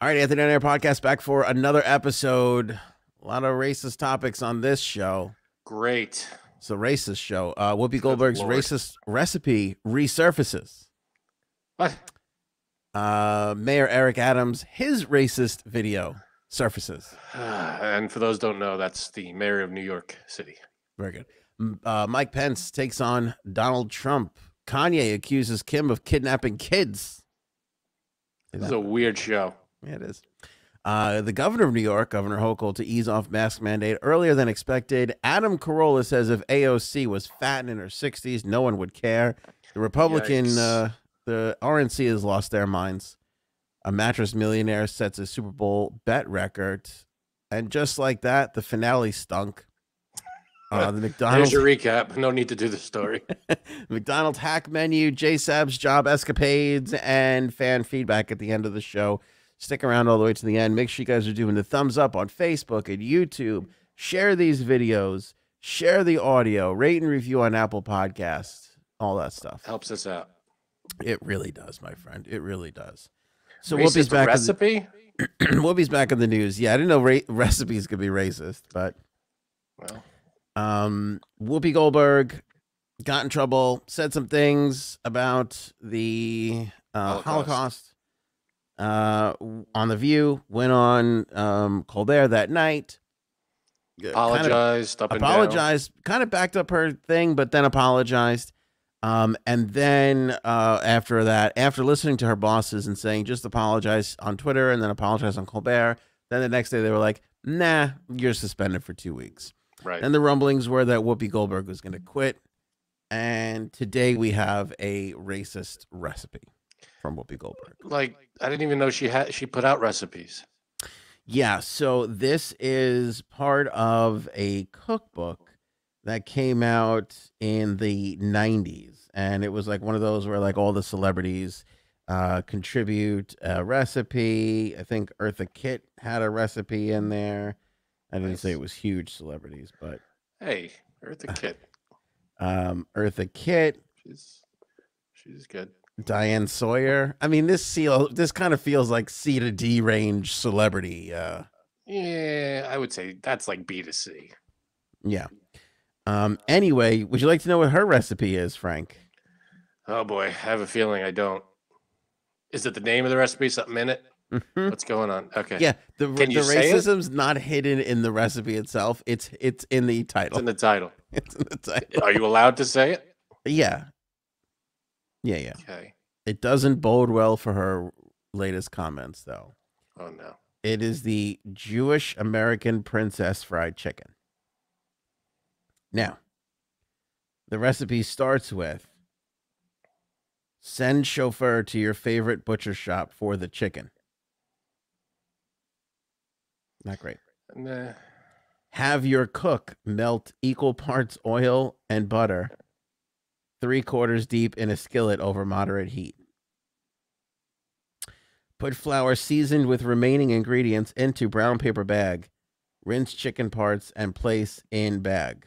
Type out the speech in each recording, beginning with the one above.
All right, Anthony on Air Podcast back for another episode. A lot of racist topics on this show. Great. It's a racist show. Whoopi Goldberg's racist recipe resurfaces. What? Mayor Eric Adams, his racist video surfaces. And for those who don't know, that's the mayor of New York City. Very good. Mike Pence takes on Donald Trump. Kanye accuses Kim of kidnapping kids. This is a weird show. Yeah, it is. The governor of New York, Governor Hochul, to ease off mask mandate earlier than expected. Adam Carolla says if AOC was fat and in her 60s, no one would care. The Republican, the RNC has lost their minds. A mattress millionaire sets a Super Bowl bet record. And just like that, the finale stunk. The McDonald's. Here's your recap. No need to do the story. McDonald's hack menu, J-Sab's job escapades, and fan feedback at the end of the show. Stick around all the way to the end. Make sure you guys are doing the thumbs up on Facebook and YouTube. Share these videos. Share the audio. Rate and review on Apple Podcasts. All that stuff. Helps us out. It really does, my friend. It really does. So Racist Whoopi's back. Recipe? Whoopi's back in the news. Yeah, I didn't know recipes could be racist, but Whoopi Goldberg got in trouble, said some things about the Holocaust. On The View, went on Colbert that night. Apologized, kind of backed up her thing, but then apologized. And then after that, after listening to her bosses and saying just apologize on Twitter and then apologize on Colbert, then the next day they were like, nah, you're suspended for 2 weeks. Right. And the rumblings were that Whoopi Goldberg was going to quit. And today we have a racist recipe from Whoopi Goldberg. Like, I didn't even know she put out recipes. Yeah, so this is part of a cookbook that came out in the 90s. And it was like one of those where like all the celebrities contribute a recipe. I think Eartha Kitt had a recipe in there. I didn't say it was huge celebrities, but hey, Eartha Kitt. Eartha Kitt. She's good. Diane Sawyer. I mean, this kind of feels like C to D range celebrity. Yeah, I would say that's like B to C. Yeah. Anyway, would you like to know what her recipe is, Frank? Oh boy, I have a feeling I don't. Is it the name of the recipe? Something in it? Mm-hmm. What's going on? Okay. Yeah, the racism's not hidden in the recipe itself. It's in the title. It's in the title. It's in the title. Are you allowed to say it? Yeah. Yeah. Okay. It doesn't bode well for her latest comments, though. Oh, no. It is the Jewish American Princess Fried Chicken. Now, the recipe starts with send chauffeur to your favorite butcher shop for the chicken. Not great. Nah. Have your cook melt equal parts oil and butter 3/4 deep in a skillet over moderate heat. Put flour seasoned with remaining ingredients into brown paper bag. Rinse chicken parts and place in bag.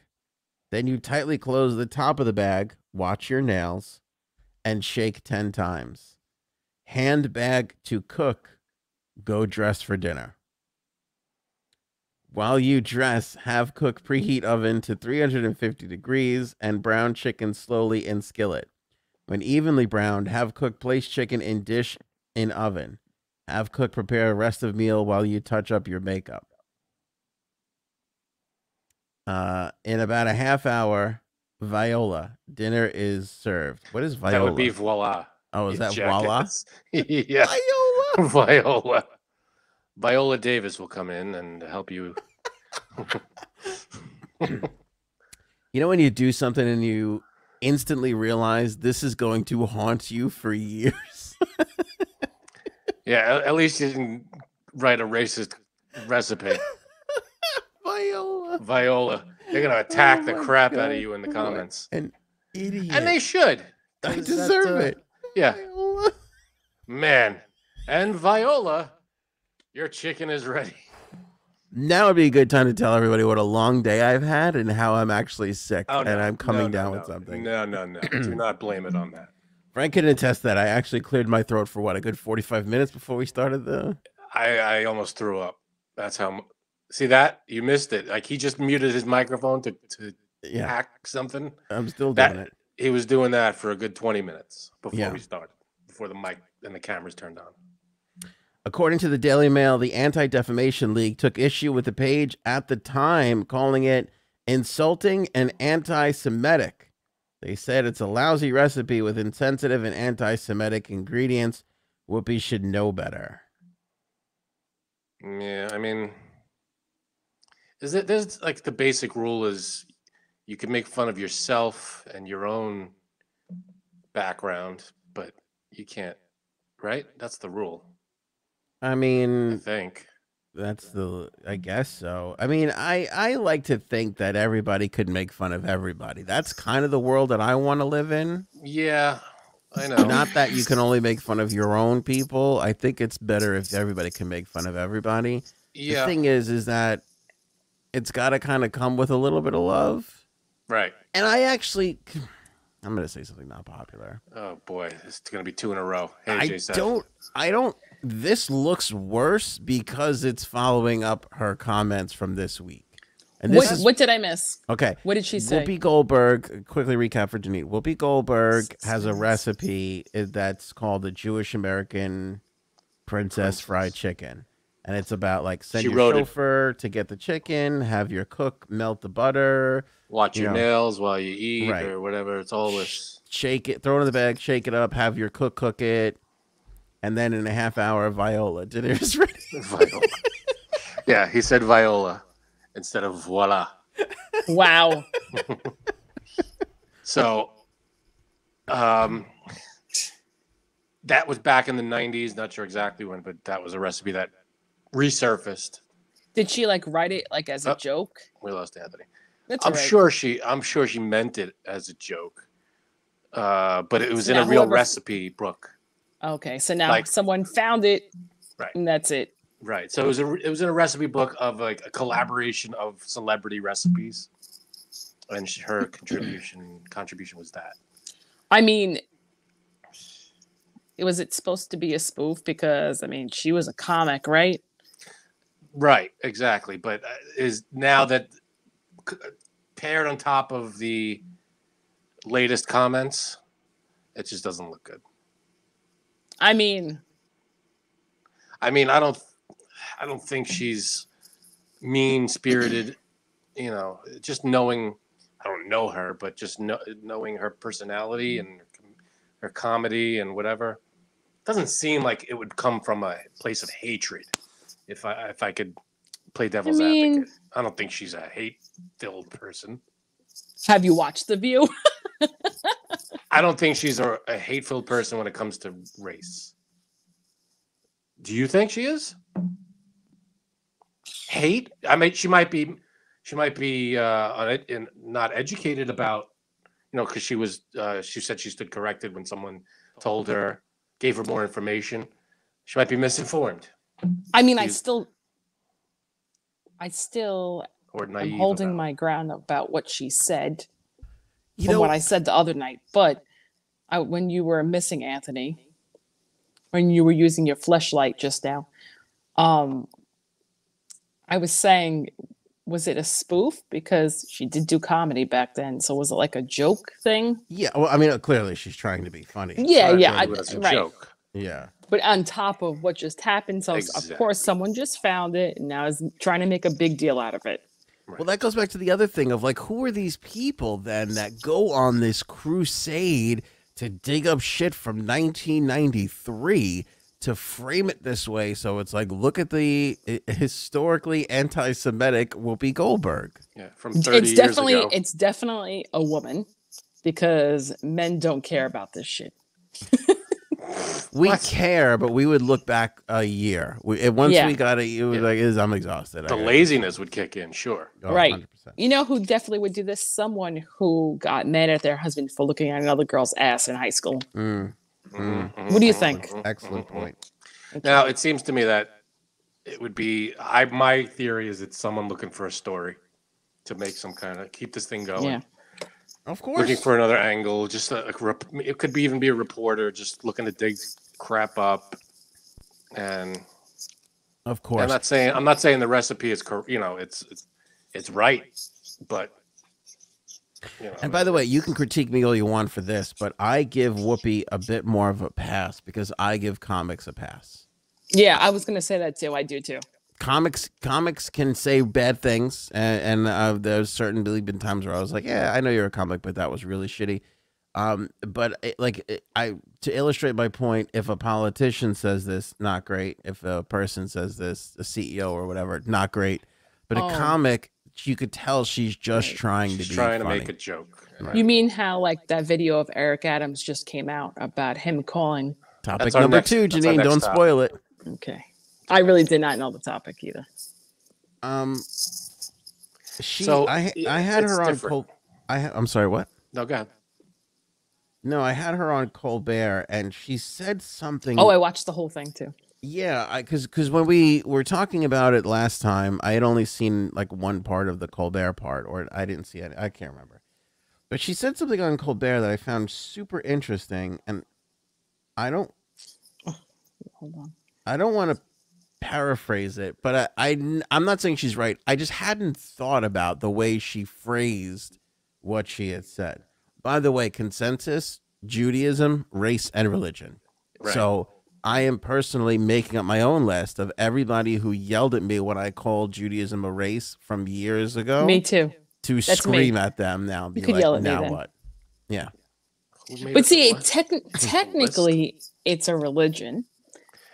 Then you tightly close the top of the bag, watch your nails, and shake 10 times. Hand bag to cook. Go dress for dinner. While you dress, have cook preheat oven to 350 degrees and brown chicken slowly in skillet. When evenly browned, have cook place chicken in dish in oven. Have cook prepare rest of meal while you touch up your makeup. In about a half hour, Viola, dinner is served. What is Viola? That would be voila. Oh, is that voila? Yeah. Viola. Viola. Viola Davis will come in and help you. You know when you do something and you instantly realize this is going to haunt you for years? Yeah, at least you didn't write a racist recipe. Viola. They're going to attack the crap out of you in the comments. An idiot. And they should. I deserve it. Yeah. Viola. Man. And Viola, your chicken is ready. Now would be a good time to tell everybody what a long day I've had and how I'm actually sick Oh, no, and I'm coming down no. with something. No. Do not blame it on that. Frank can attest that I actually cleared my throat for what, a good 45 minutes before we started the... I almost threw up. That's how. See that? You missed it. Like he just muted his microphone to hack something. I'm still doing it. He was doing that for a good 20 minutes before we started, before the mic and the cameras turned on. According to the Daily Mail, the Anti-Defamation League took issue with the page at the time, calling it insulting and anti-Semitic. They said it's a lousy recipe with insensitive and anti-Semitic ingredients. Whoopi should know better. Yeah, I mean, there's like the basic rule is you can make fun of yourself and your own background, but you can't, right? That's the rule. I mean, I think I guess so. I mean, I like to think that everybody could make fun of everybody. That's kind of the world that I want to live in. Yeah, I know. Not that you can only make fun of your own people. I think it's better if everybody can make fun of everybody. Yeah. The thing is that it's got to kind of come with a little bit of love. Right. And I'm going to say something not popular. Oh boy, it's going to be 2 in a row. I don't, this looks worse because it's following up her comments from this week. And this what did I miss? Okay. What did she say? Whoopi Goldberg, quickly recap for Janine. Whoopi Goldberg has a recipe that's called the Jewish American Princess Fried Chicken. And it's about like send your chauffeur to get the chicken, have your cook melt the butter. Watch your nails while you eat or whatever. It's all this. Shake it, throw it in the bag, shake it up, have your cook it. And then in a half hour, Viola, dinner's ready. Viola. Yeah, he said Viola instead of voila. Wow. So, that was back in the 90s. Not sure exactly when, but that was a recipe that resurfaced. Did she like write it like as a joke? We lost Anthony. That's I'm sure she meant it as a joke. But it was in a real recipe book. Okay, so now someone found it, and that's it. Right. So it was in a recipe book of like a collaboration of celebrity recipes, and her contribution was that. I mean, was it supposed to be a spoof? Because I mean, she was a comic, right? Right. Exactly. But is now that paired on top of the latest comments, it just doesn't look good. I mean, I don't think she's mean-spirited, just knowing, I don't know her, but just knowing her personality and her comedy and whatever, doesn't seem like it would come from a place of hatred. If I could play devil's advocate, I don't think she's a hate-filled person. Have you watched The View? I don't think she's a hate-filled person when it comes to race. Do you think she is? Hate? I mean, she might be on it and not educated about, because she said she stood corrected when someone told her, gave her more information. She might be misinformed. I mean, I still am holding my ground about what she said from what I said the other night. But when you were missing Anthony, when you were using your fleshlight just now, I was saying, was it a spoof? Because she did do comedy back then. So was it like a joke thing? Yeah. Well, I mean, clearly she's trying to be funny. Yeah. Right. Joke. Yeah. But on top of what just happened, so of course someone just found it and now is trying to make a big deal out of it. Right. Well, that goes back to the other thing of like, who are these people then that go on this crusade to dig up shit from 1993 to frame it this way? So it's like, look at the historically anti-Semitic Whoopi Goldberg. Yeah, from 30 years ago. It's definitely a woman because men don't care about this shit. We care, but we would look back a year. Once we got it, was like, I'm exhausted. The laziness would kick in, sure. Oh, right. 100%. You know who definitely would do this? Someone who got mad at their husband for looking at another girl's ass in high school. What do you think? Excellent point. Now, it seems to me that it would be, my theory is it's someone looking for a story to make some kind of, keep this thing going. Yeah. Of course. Looking for another angle, just it could even be a reporter just looking to dig crap up, and Of course. I'm not saying the recipe is it's right, but and by the way, you can critique me all you want for this, but I give Whoopi a bit more of a pass because I give comics a pass. Yeah, I was going to say that too. I do too. Comics can say bad things, and there's certainly been times where I was like, yeah, I know you're a comic, but that was really shitty. But to illustrate my point, if a politician says this, not great. If a person says this, a CEO or whatever, not great. But a comic, you could tell she's just trying to make a joke. Right. You mean how like that video of Eric Adams just came out about him calling? Topic number 2, Janine. Don't spoil it. Okay. I really did not know the topic either. I had her on I'm sorry, what? No, go ahead. No, I had her on Colbert, and she said something. Oh, I watched the whole thing too. Yeah, because when we were talking about it last time, I had only seen like one part of the Colbert part, or I didn't see it. I can't remember. But she said something on Colbert that I found super interesting, and I don't. Hold on. I don't want to paraphrase it, but I'm not saying she's right. I just hadn't thought about the way she phrased what she had said. By the way, consensus, Judaism, race, and religion. Right. So I am personally making up my own list of everybody who yelled at me when I called Judaism a race from years ago. Me too. To That's scream at them now. You could yell at me then. What? Yeah. But see, technically, it's a religion.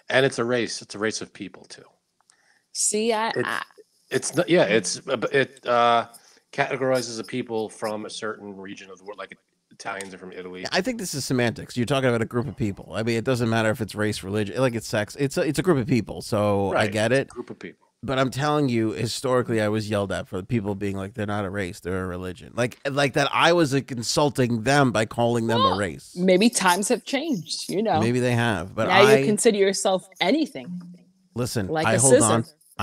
And it's a race. It's a race of people too. See, it categorizes a people from a certain region of the world, like Italians are from Italy. I think this is semantics. You're talking about a group of people. I mean, it doesn't matter if it's race, religion, like it's sex. It's a group of people. So right. I get it. Group of people. But I'm telling you, historically, I was yelled at for people being like, they're not a race, they're a religion. Like that I was insulting them by calling them a race. Maybe times have changed, Maybe they have. But now you consider yourself anything. Listen, like I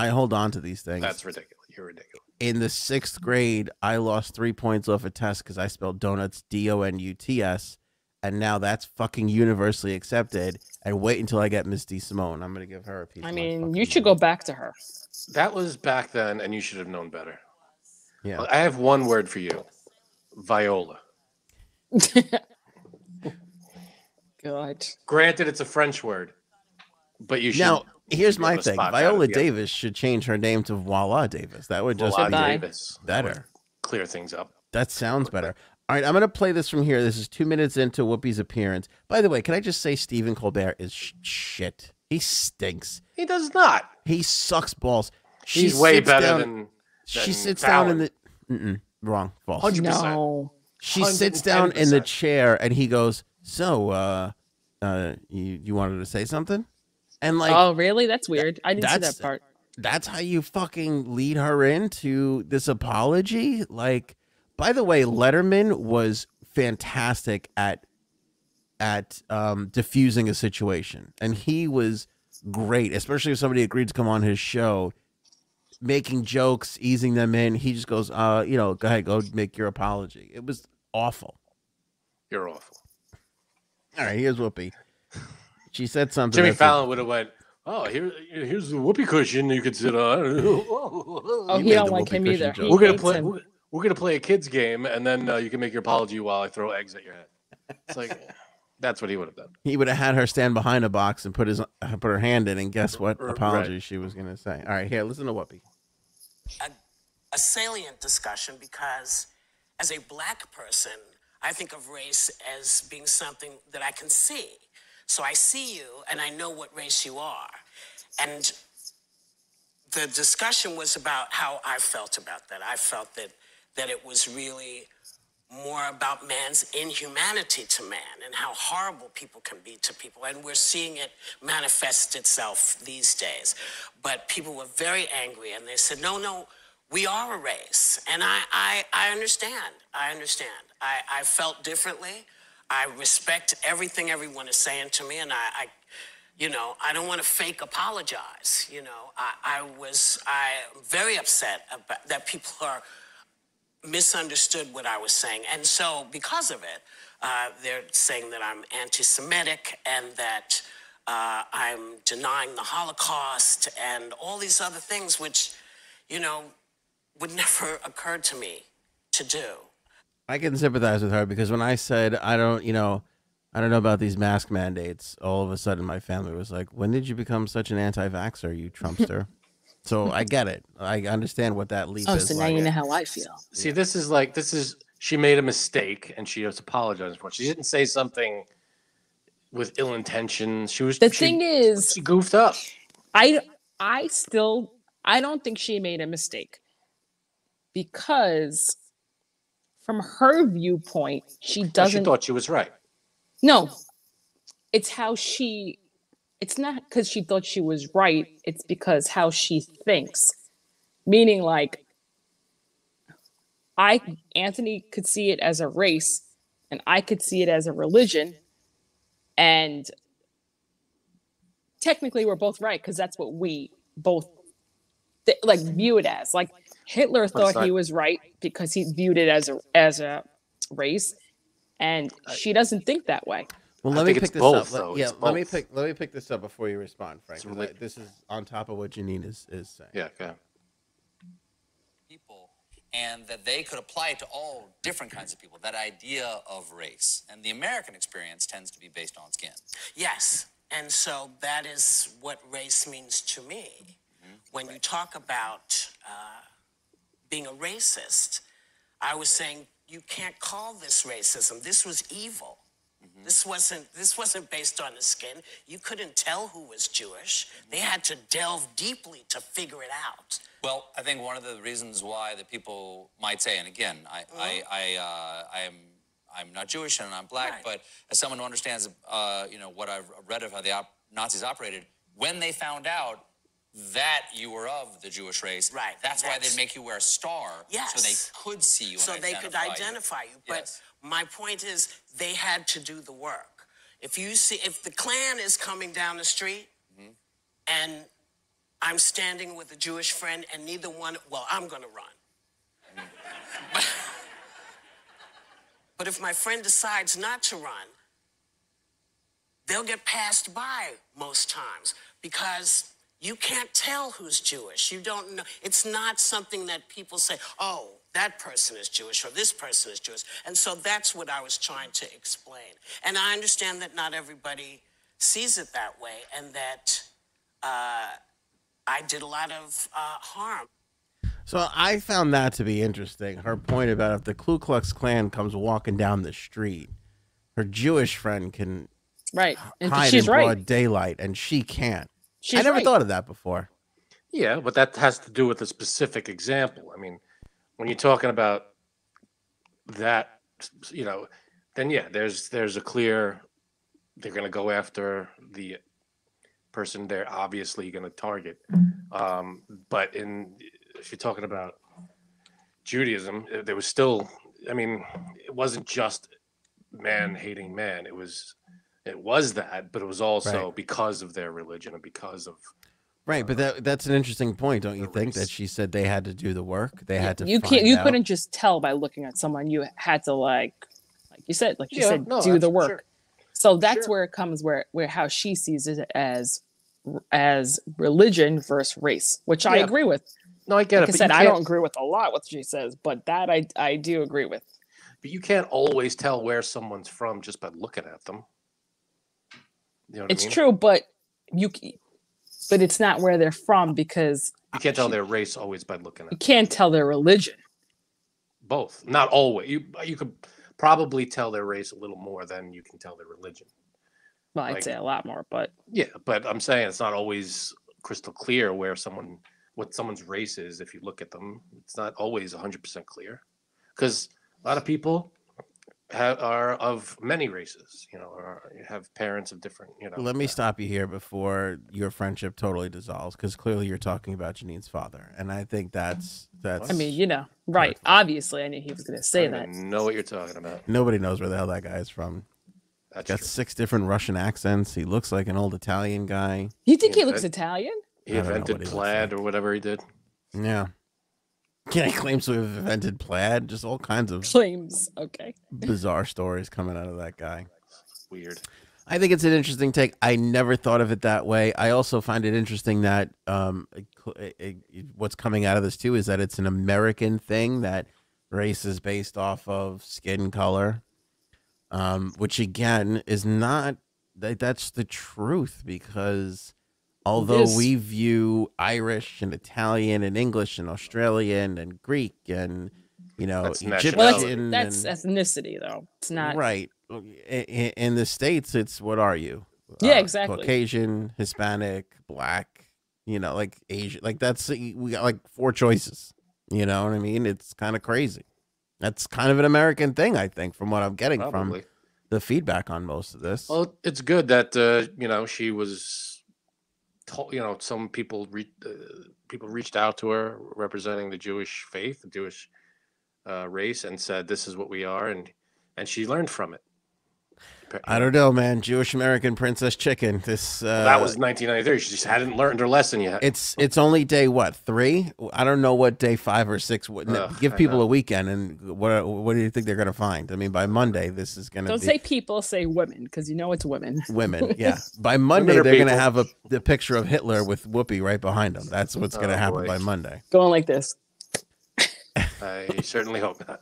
hold on to these things. That's ridiculous. You're ridiculous. In the 6th grade, I lost 3 points off a test because I spelled donuts DONUTS. And now that's fucking universally accepted. And wait until I get Miss D. Simone. I'm going to give her a piece. I mean, you should go back to her. That was back then, and you should have known better. Yeah. I have one word for you. Viola. God. Granted, it's a French word, but you should. Now, here's my thing. Viola Davis should change her name to Voila Davis. That would just be Davis. Better. Clear things up. That sounds better. All right, I'm going to play this from here. This is 2 minutes into Whoopi's appearance. By the way, can I just say Stephen Colbert is shit. He stinks. He does not. He sucks balls. He's way better than she sits down in the... wrong. False. 100%. No. She sits down in the chair, and he goes, so, you wanted to say something? And like... Oh, really? That's weird. I didn't see that part. That's how you fucking lead her into this apology? Like... By the way, Letterman was fantastic at diffusing a situation, and he was great, especially if somebody agreed to come on his show, making jokes, easing them in. He just goes, go ahead, go make your apology. It was awful. You're awful. All right, here's Whoopi. She said something. Jimmy Fallon would have went, oh, here's the whoopee cushion you could sit on. Oh, he don't like him either. We're gonna play a kids game, and then you can make your apology while I throw eggs at your head. It's like that's what he would have done. He would have had her stand behind a box and put her hand in, and guess what? Apology she was gonna say. All right, here, listen to Whoopi. A salient discussion because, as a black person, I think of race as being something that I can see. So I see you, and I know what race you are, and the discussion was about how I felt about that. I felt that it was really more about man's inhumanity to man and how horrible people can be to people. And we're seeing it manifest itself these days. But people were very angry, and they said, no, we are a race. And I understand. I understand. I felt differently. I respect everything everyone is saying to me, and I don't want to fake apologize. I'm very upset about that people are misunderstood what I was saying. And so because of it, they're saying that I'm anti-Semitic and that I'm denying the Holocaust and all these other things, which, you know, would never occur to me to do. I can sympathize with her because when I said, I don't know about these mask mandates, all of a sudden my family was like, when did you become such an anti-vaxxer, you Trumpster? So I get it. I understand what that leap is. So now you know how I feel. See, she made a mistake and she was apologizing for it. She didn't say something with ill intentions. She goofed up. I don't think she made a mistake, because from her viewpoint, she thought she was right. No, it's not because she thought she was right. It's because how she thinks. Meaning, like, Anthony could see it as a race and I could see it as a religion. And technically we're both right, because that's what we both view it as. Like, Hitler thought he was right because he viewed it as a race, and she doesn't think that way. Well, let me pick this up. Let me pick this up before you respond, Frank. This is on top of what Janine is saying. Yeah, okay. People, and that they could apply it to all different kinds of people. That idea of race, and the American experience tends to be based on skin. Yes, and so that is what race means to me. Mm-hmm. When you talk about being a racist, I was saying you can't call this racism. This was evil. Mm-hmm. This wasn't based on the skin. You couldn't tell who was Jewish. Mm-hmm. They had to delve deeply to figure it out. Well, I think one of the reasons why that people might say, and again, I'm not Jewish and I'm black, right. But as someone who understands, what I've read of how the Nazis operated, when they found out that you were of the Jewish race, right? That's why they'd make you wear a star, yes, so they could see you, so and they could identify you. But yes. My point is, they had to do the work. If the Klan is coming down the street, mm-hmm. and I'm standing with a Jewish friend, and neither one, well, I'm going to run. Mm-hmm. But if my friend decides not to run, they'll get passed by most times, because you can't tell who's Jewish. You don't know. It's not something that people say, oh, that person is Jewish or this person is Jewish. And so that's what I was trying to explain. And I understand that not everybody sees it that way, and that I did a lot of harm. So I found that to be interesting. Her point about if the Ku Klux Klan comes walking down the street, her Jewish friend can hide in broad daylight, and she can't. I never thought of that before. Yeah, but that has to do with a specific example. I mean, when you're talking about that, then yeah, there's a clear, they're going to go after the person they're obviously going to target. But if you're talking about Judaism, there was still, it wasn't just man hating man. It was that, but it was also because of their religion and because of but that's an interesting point, don't you think? That she said they had to do the work. They had to. You couldn't just tell by looking at someone. You had to like you said, do the work. Sure. So that's where it comes, where how she sees it as religion versus race, which I agree with. No, I get it. Like I said, I don't agree with a lot what she says, but that I do agree with. But you can't always tell where someone's from just by looking at them. You know what I mean? True, but it's not where they're from, because you can't tell their race always by looking at them. You can't tell their religion. Both. Not always. You could probably tell their race a little more than you can tell their religion. Well, I'd say a lot more, but yeah, but I'm saying it's not always crystal clear what someone's race is. If you look at them, it's not always 100% clear, because a lot of people are of many races, or have parents of different, Let me stop you here before your friendship totally dissolves, because clearly you're talking about Janine's father, and I think that's. I mean, right? Obviously, I knew he was going to say that. I know what you're talking about. Nobody knows where the hell that guy is from. That's got true. 6 different Russian accents. He looks like an old Italian guy. You think he looks Italian? He invented plaid or whatever he did. Yeah. Yeah, he claims to have invented plaid. Just all kinds of claims. Okay. Bizarre stories coming out of that guy. Weird. I think it's an interesting take. I never thought of it that way. I also find it interesting that what's coming out of this too is that it's an American thing, that race is based off of skin color, which again is not that's the truth, because although we view Irish and Italian and English and Australian and Greek and Egyptian, that's ethnicity though. It's not right. In the States, it's what are you? Yeah, exactly. Caucasian, Hispanic, Black, like Asian. Like we got like 4 choices. You know what I mean? It's kind of crazy. That's kind of an American thing, I think, from what I'm getting from the feedback on most of this. Well, it's good that she was told, some people reached out to her representing the Jewish faith, the Jewish race, and said this is what we are, and she learned from it. I don't know, man. Jewish American Princess Chicken. This that was 1993. She just hadn't learned her lesson yet. It's only day 3? I don't know what day 5 or 6 would. Give people a weekend, and what do you think they're going to find? I mean, by Monday, this is going to. Don't say people, say women, because it's women. Women, yeah. By Monday, they're going to have the picture of Hitler with Whoopi right behind them. That's what's going to happen by Monday. Going like this. I certainly hope not.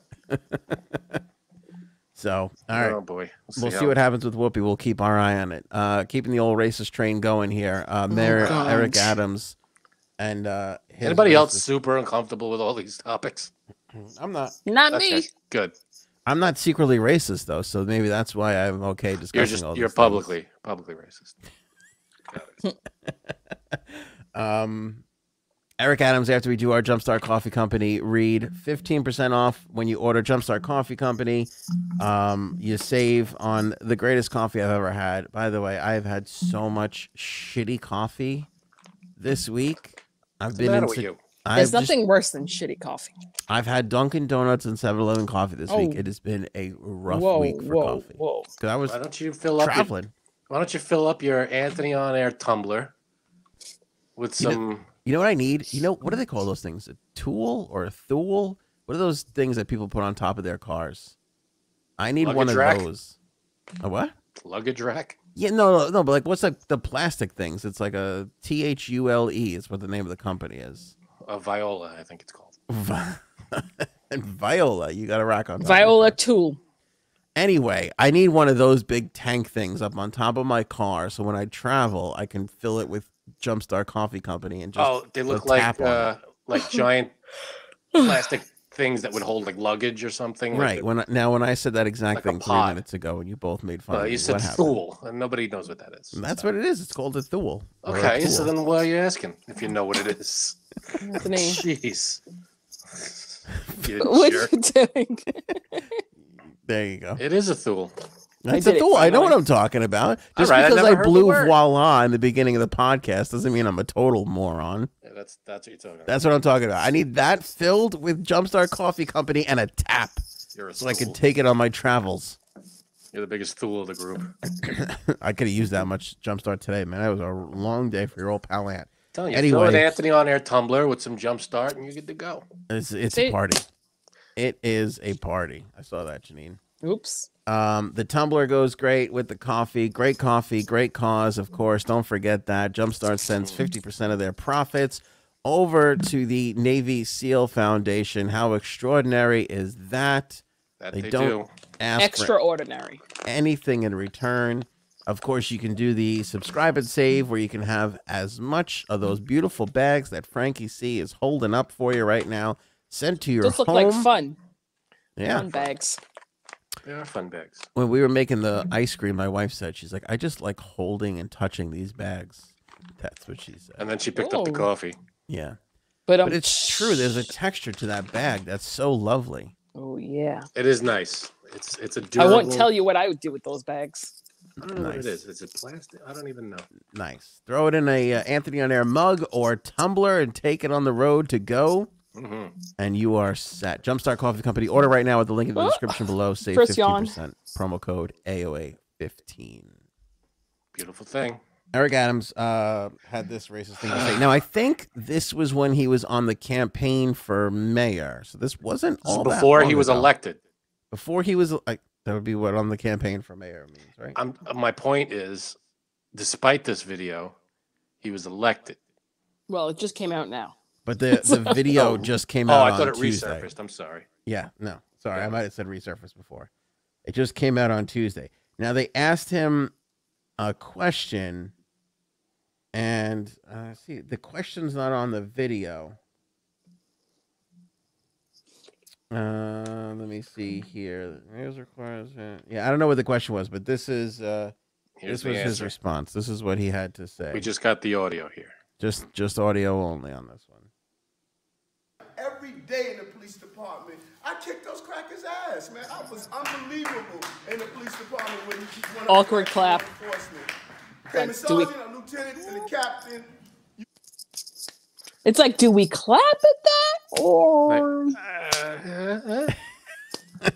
So, all right. Oh boy, we'll see what happens with Whoopi. We'll keep our eye on it. Keeping the old racist train going here. Mayor Eric Adams and anybody else super uncomfortable with all these topics? I'm not. Not me. Good. I'm not secretly racist though, so maybe that's why I'm okay discussing all this. You're publicly racist. Eric Adams, after we do our Jumpstart Coffee Company read, 15% off when you order Jumpstart Coffee Company. You save on the greatest coffee I've ever had. By the way, I've had so much shitty coffee this week. There's nothing worse than shitty coffee. I've had Dunkin' Donuts and 7-Eleven coffee this week. It has been a rough week for coffee. Because I was Why don't you fill up your Anthony on Air tumbler with some... You know what I need? What do they call those things? A tool or a thule? What are those things that people put on top of their cars? I need one of those. A what? Luggage rack? Yeah, no, but like, what's the plastic things? It's like a THULE is what the name of the company is. A Viola, I think it's called. And Viola, you got to rock on. Viola tool. Anyway, I need one of those big tank things up on top of my car, so when I travel, I can fill it with Jumpstart Coffee Company and just they look like giant plastic things that would hold like luggage or something. Right. When I said that exact thing 3 minutes ago, and you both made fun of me. You said thule, and nobody knows what that is. And that's what it is. It's called a thule. Okay, so then why are you asking if you know what it is? Anthony. Jeez. What are you doing? There you go. It is a thule. That's a thule. I know what I'm talking about. Just because I blew voila in the beginning of the podcast doesn't mean I'm a total moron. Yeah, that's what you're talking about. That's what I'm talking about. I need that filled with Jumpstart Coffee Company and a tap so I can take it on my travels. You're the biggest tool of the group. I could have used that much Jumpstart today, man. That was a long day for your old pal Ant. Anyway, fill an Anthony on Air tumbler with some Jumpstart and you're good to go. It's a party. It is a party. I saw that, Janine. Oops. The tumbler goes great with the coffee. Great coffee, great cause, of course. Don't forget that. Jumpstart sends 50% of their profits over to the Navy SEAL Foundation. How extraordinary is that? They don't ask extraordinary for anything in return. Of course, you can do the subscribe and save where you can have as much of those beautiful bags that Frankie C is holding up for you right now sent to your home. Those look like fun. Yeah. Fun bags. They are fun bags. When we were making the ice cream, my wife said, she's like, I just like holding and touching these bags. That's what she said. And then she picked up the coffee. Yeah. But it's true. There's a texture to that bag that's so lovely. Oh, yeah. It is nice. It's a durable... I won't tell you what I would do with those bags. I don't know what it is. Is it plastic? I don't even know. Nice. Throw it in a Anthony on Air mug or tumbler and take it on the road to go. Mm-hmm. And you are set. Jumpstart Coffee Company. Order right now with the link in the description below. Save 15%. Promo code AOA15. Beautiful thing. Eric Adams had this racist thing to say. Now, I think this was when he was on the campaign for mayor. So this wasn't all before that he was ago. elected. Before he was like, That would be what on the campaign for mayor means, right? My point is, despite this video, he was elected. Well, it just came out now. But the video just came out on Tuesday. I thought it resurfaced. I'm sorry. Yeah, no. Sorry, I might have said resurfaced before. It just came out on Tuesday. Now, they asked him a question, and see, the question's not on the video. Let me see here. Yeah, I don't know what the question was, but this is this was his response. This is what he had to say. We just got the audio here. Just audio only on this one. Every day in the police department, I kicked those crackers' ass, man. I was unbelievable in the police department when you went awkward clap. Came a sergeant, a lieutenant, and a captain. It's like, do we clap at that or?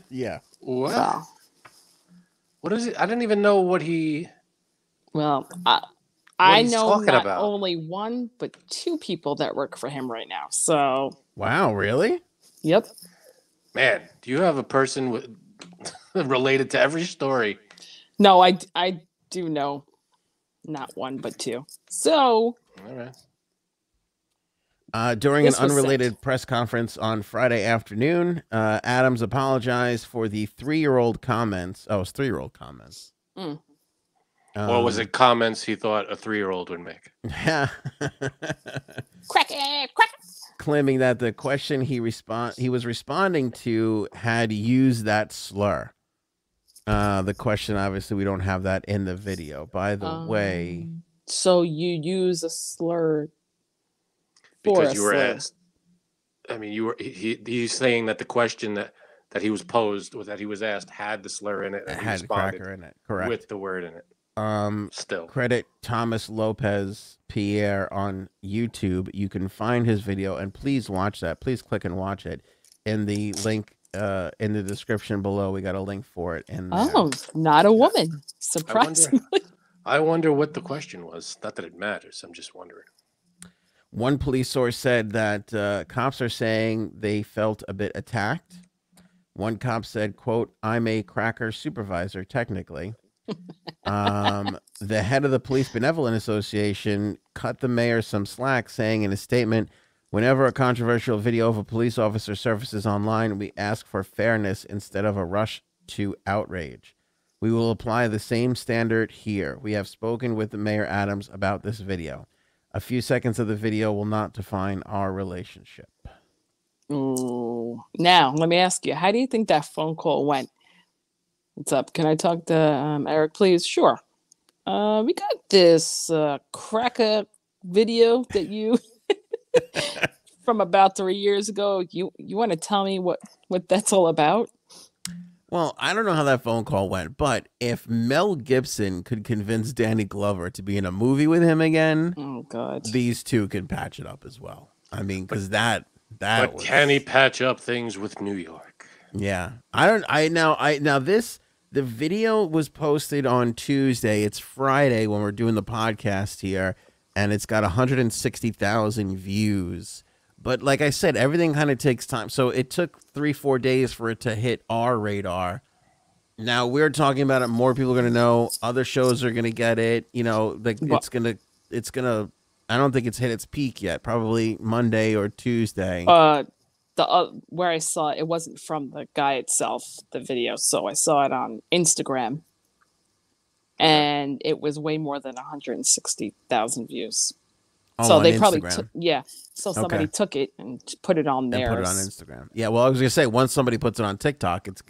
Yeah. What? Wow. What is it? I didn't even know what he. Well, I know not only one, but two people that work for him right now. So. Wow, really? Yep. Man, do you have a person related to every story? No, I do know not one, but two. So. All right. During an unrelated press conference on Friday afternoon, Adams apologized for the 3-year-old comments. Oh, it's 3-year-old comments. Or was it comments he thought a 3-year-old would make? Yeah. Crack. Claiming that the question he was responding to had used that slur. The question, obviously, we don't have that in the video. By the way. So you use a slur. Because you were asked. I mean, he's saying that the question that he was posed or that he was asked had the slur in it. And had cracker in it, correct? With the word in it. Still. Credit Thomas Lopez Pierre on YouTube. You can find his video, and please watch that. Please click and watch it. In the link in the description below, we got a link for it. And not a woman. Surprisingly. I wonder what the question was. Not that it matters. I'm just wondering. One police source said that cops are saying they felt a bit attacked. One cop said, quote, "I'm a cracker supervisor, technically." The head of the Police Benevolent Association cut the mayor some slack, saying in a statement, "Whenever a controversial video of a police officer surfaces online, we ask for fairness instead of a rush to outrage. We will apply the same standard here. We have spoken with the Mayor Adams about this video. A few seconds of the video will not define our relationship." Ooh. Now, let me ask you, how do you think that phone call went? What's up? Can I talk to Eric, please? Sure. We got this cracker video that you from about 3 years ago. You want to tell me what that's all about? Well, I don't know how that phone call went, but if Mel Gibson could convince Danny Glover to be in a movie with him again, oh God, these two can patch it up as well. I mean, because that but was... can he patch up things with New York? Yeah, the video was posted on Tuesday. It's Friday when we're doing the podcast here, and it's got 160,000 views. But like I said, everything kind of takes time. So it took 3-4 days for it to hit our radar. Now we're talking about it. More people are going to know. Other shows are going to get it. You know, like it's going to, I don't think it's hit its peak yet. Probably Monday or Tuesday. Where I saw it, it wasn't from the guy itself, the video. So I saw it on Instagram, and it was way more than 160,000 views. So they probably took, so somebody took it and put it on there. Put it on Instagram. Yeah, well, I was gonna say once somebody puts it on TikTok, it's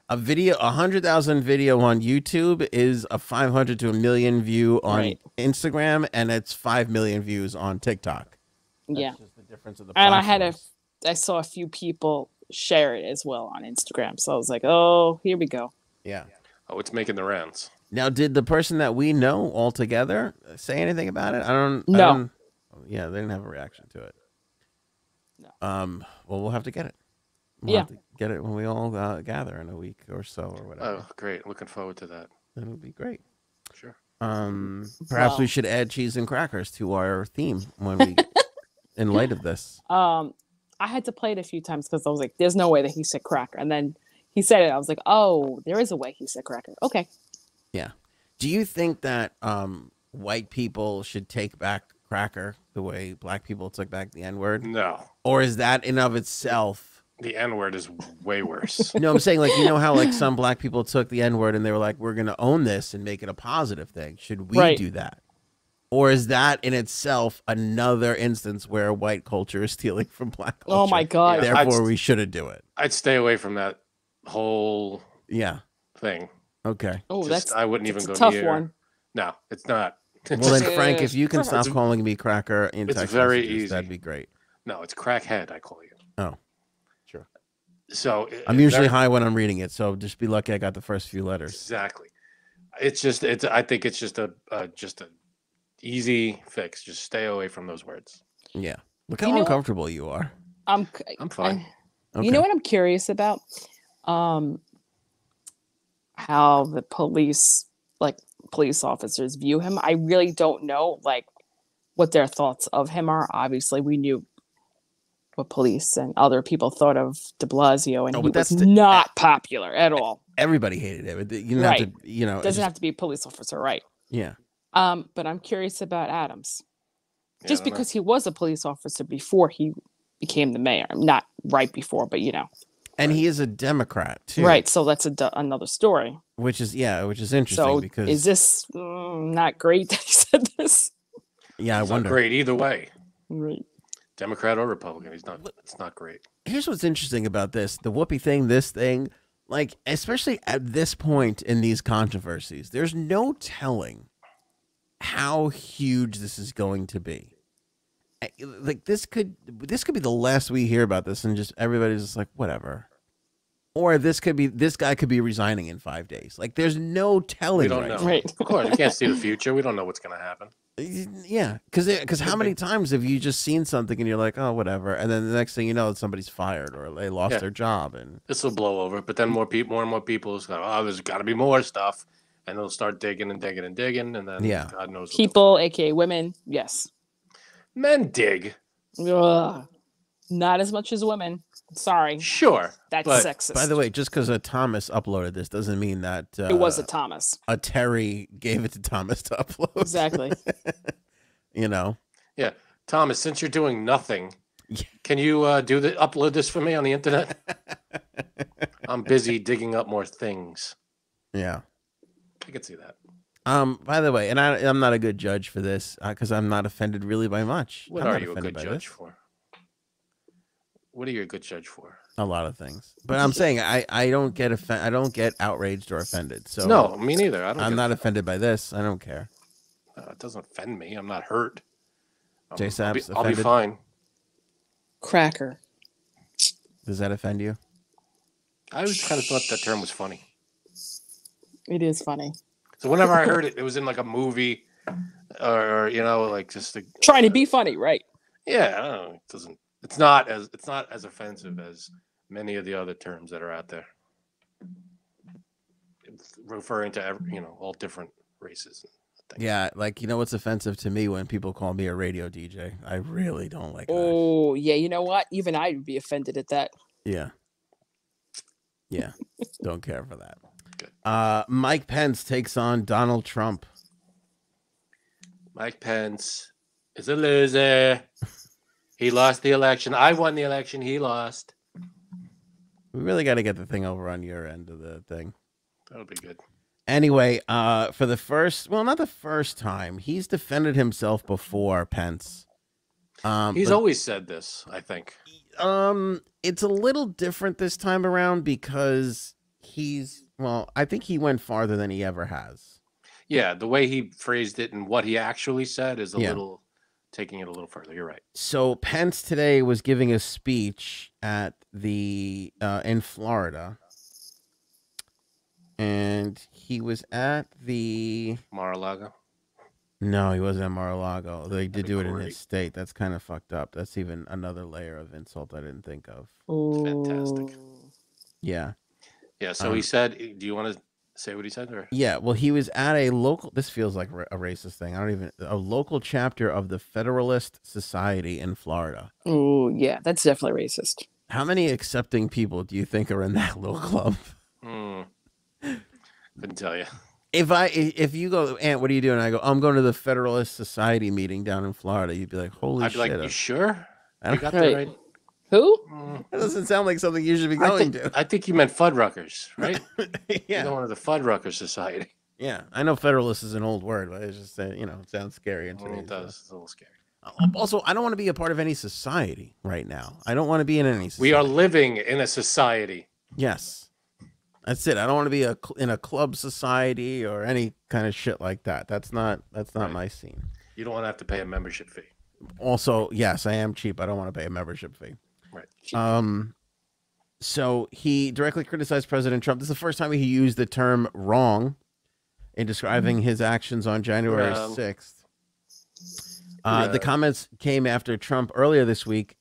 a video, 100,000 video on YouTube is a 500 to 1 million view on Instagram, and it's 5 million views on TikTok. That's just the difference of the platforms. And I saw a few people share it as well on Instagram. So I was like, oh, here we go. Yeah. Oh, it's making the rounds. Now, did the person that we know altogether say anything about it? No. Yeah, they didn't have a reaction to it. No. Well, we'll have to get it. We'll have to get it when we all gather in a week or so or whatever. Oh, great. Looking forward to that. That would be great. Sure. Perhaps we should add cheese and crackers to our theme when we, in light of this. I had to play it a few times because I was like, there's no way that he said cracker. And then he said it. I was like, oh, there is a way he said cracker. Okay. Yeah. Do you think that white people should take back cracker the way black people took back the N-word? No. Or is that in of itself? The N-word is way worse. No, I'm saying, like, you know how like some black people took the N-word and they were like, we're going to own this and make it a positive thing. Should we do that? Or is that in itself another instance where white culture is stealing from black culture? Oh my God. Yeah, therefore, we shouldn't do it. I'd stay away from that whole thing. Okay. Oh, I wouldn't even go tough near. one. No, it's not. Well, then, Frank, if you can stop calling me cracker in text very messages, easy. that'd be great. No, it's crackhead, I call you. Oh, sure. So I'm usually high when I'm reading it, so just be lucky I got the first few letters. Exactly. I think it's just a easy fix. Just stay away from those words. Yeah. Look how uncomfortable you are. I'm fine. You know what I'm curious about? How the police officers view him. I really don't know, like, what their thoughts of him are. Obviously, we knew what police and other people thought of de Blasio, and he was not popular at all. Everybody hated him. You don't have to, doesn't have to be a police officer, right? Yeah. But I'm curious about Adams. Just because he was a police officer before he became the mayor. Not right before, but And he is a Democrat too. Right, so that's another story. Which is interesting. So because is this not great that he said this? Yeah, I wonder. Not great either way. Right. Democrat or Republican, it's not great. Here's what's interesting about this: the Whoopi thing, this thing, like especially at this point in these controversies, there's no telling how huge this is going to be. Like this could be the last we hear about this, and just everybody's just like whatever. Or this guy could be resigning in 5 days. Like there's no telling. We don't know. Right. Of course, we can't see the future. We don't know what's going to happen. Yeah, because how many times have you just seen something and you're like, oh, whatever, and then the next thing you know, somebody's fired or they lost their job, and this will blow over. But then more and more people is like, oh, there's got to be more stuff, and they'll start digging and digging and digging, and then God knows. People, aka women, yes. Men dig. Ugh. Not as much as women. Sorry. Sure. That's sexist. By the way, just because a Thomas uploaded this doesn't mean that it was a Thomas. A Terry gave it to Thomas to upload. Exactly. Yeah. Thomas, since you're doing nothing, can you upload this for me on the internet? I'm busy digging up more things. Yeah. I can see that. By the way, and I'm not a good judge for this because I'm not offended really by much. What are you a good judge for? What are you a good judge for? A lot of things, but I'm saying I don't get I don't get outraged or offended. So no, me neither. I'm not offended by this. I don't care. It doesn't offend me. I'm not hurt. I'll be fine. Cracker. Does that offend you? I always kind of thought that term was funny. It is funny. So whenever I heard it, it was in like a movie, or like just trying to be funny, right? Yeah, I don't know. It doesn't. It's not as offensive as many of the other terms that are out there, referring to all different races. Yeah, like what's offensive to me when people call me a radio DJ. I really don't like that. Oh yeah, you know what? Even I would be offended at that. Yeah. Don't care for that. Mike Pence takes on Donald Trump. Mike Pence is a loser. He lost the election. I won the election. He lost. We really got to get the thing over on your end of the thing. That'll be good. Anyway, for the first, well, not the first time, he's defended himself before, Pence. He's always said this, I think. It's a little different this time around because I think he went farther than he ever has. Yeah, the way he phrased it and what he actually said is taking it a little further. You're right. So Pence today was giving a speech at in Florida, and he was at the Mar-a-Lago. No, he wasn't at Mar-a-Lago. They did do it in his state. That's kind of fucked up. That's even another layer of insult I didn't think of. Ooh. Fantastic. Yeah. Yeah. So he said, "Do you want to say what he said?" Or yeah. Well, he was at a local. This feels like a racist thing. A local chapter of the Federalist Society in Florida. Oh yeah, that's definitely racist. How many accepting people do you think are in that little club? Couldn't tell you. If you go, Aunt, what are you doing? I go, I'm going to the Federalist Society meeting down in Florida. You'd be like, holy shit. I'd be like, you sure? I You got that right? Who? That doesn't sound like something you should be going to. I think you meant Fuddruckers, right? Yeah. You're going to the Fuddruckers Society. Yeah. I know Federalist is an old word, but it's just, it sounds scary. It does. It's a little scary. Also, I don't want to be a part of any society right now. I don't want to be in any society. We are living in a society. Yes. That's it. I don't want to be in a club society or any kind of shit like that. That's not my scene. You don't want to have to pay a membership fee. Also, yes, I am cheap. I don't want to pay a membership fee. Right. So he directly criticized President Trump. This is the first time he used the term wrong in describing his actions on January 6th. The comments came after Trump earlier this week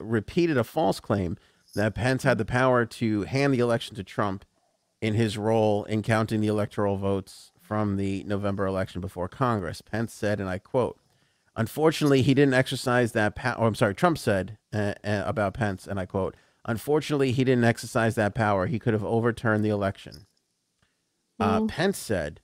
repeated a false claim that Pence had the power to hand the election to Trump in his role in counting the electoral votes from the November election before Congress. Pence said, and I quote, unfortunately, he didn't exercise that power. Trump said about Pence, and I quote, unfortunately, he didn't exercise that power. He could have overturned the election. Pence said,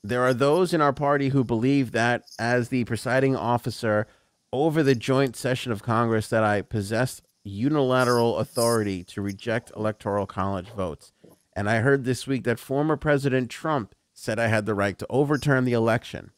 there are those in our party who believe that as the presiding officer over the joint session of Congress that I possessed unilateral authority to reject electoral college votes. And I heard this week that former President Trump said I had the right to overturn the election.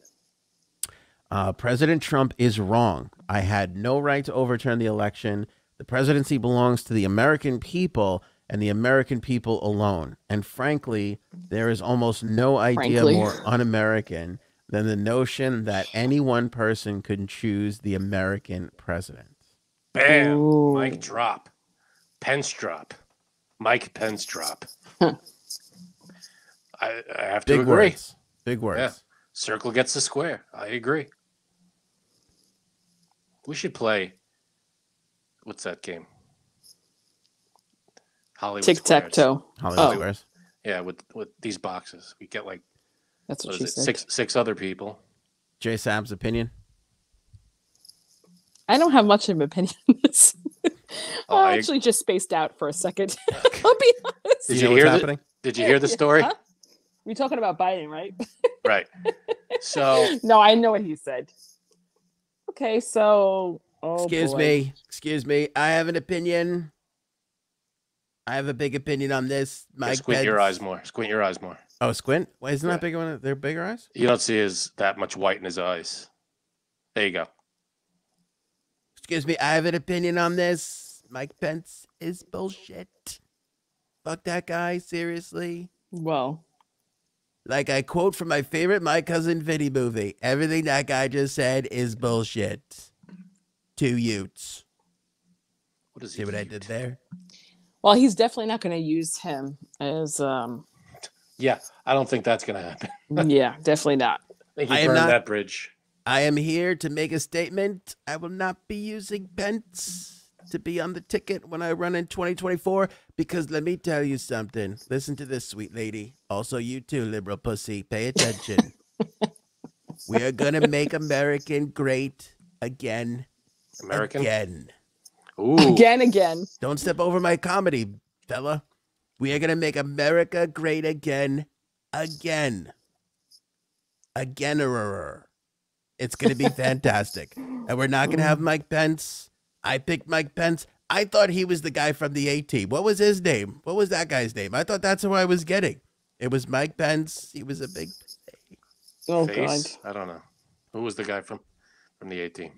President Trump is wrong. I had no right to overturn the election. The presidency belongs to the American people and the American people alone. And frankly, there is almost no idea more un-American than the notion that any one person could choose the American president. Bam. Ooh. Mic drop. Pence drop. Mike Pence drop. I have to agree. Words. Big words. Yeah. Circle gets the square. I agree. We should play. What's that game? Hollywood Tic-tac-toe. Hollywood Squares. Yeah, with these boxes. We get like that's what she said. Six other people. J. Sab's opinion. I don't have much of an opinion on this. I actually just spaced out for a second. I'll be honest. Did you hear happening? Did you hear the story? Huh? We're talking about Biden, right? Right. So no, I know what he said. Okay, so Excuse me. I have an opinion. I have a big opinion on this. Squint your eyes more. Squint your eyes more. Oh, squint? Why isn't that bigger when they're bigger eyes? You don't see that much white in his eyes. There you go. Excuse me, I have an opinion on this. Mike Pence is bullshit. Fuck that guy, seriously. Well, like I quote from my favorite My Cousin Vinny movie, everything that guy just said is bullshit. 2 Utes. What does he see what I did there? Well, he's definitely not going to use him as Yeah, I don't think that's going to happen. Yeah, definitely not. I think he burned that bridge. I am here to make a statement. I will not be using Pence to be on the ticket when I run in 2024 because let me tell you something. Listen to this, sweet lady. Also, you too, liberal pussy. Pay attention. We are going to make American great again. American? Again. Ooh. Again. Don't step over my comedy, fella. We are going to make America great again. Again. Again-er. It's going to be fantastic. And we're not going to have Mike Pence. I picked Mike Pence. I thought he was the guy from the A-Team. What was his name? What was that guy's name? I thought that's who I was getting. It was Mike Pence. He was a big... Oh, face? God. I don't know. Who was the guy from the A-Team?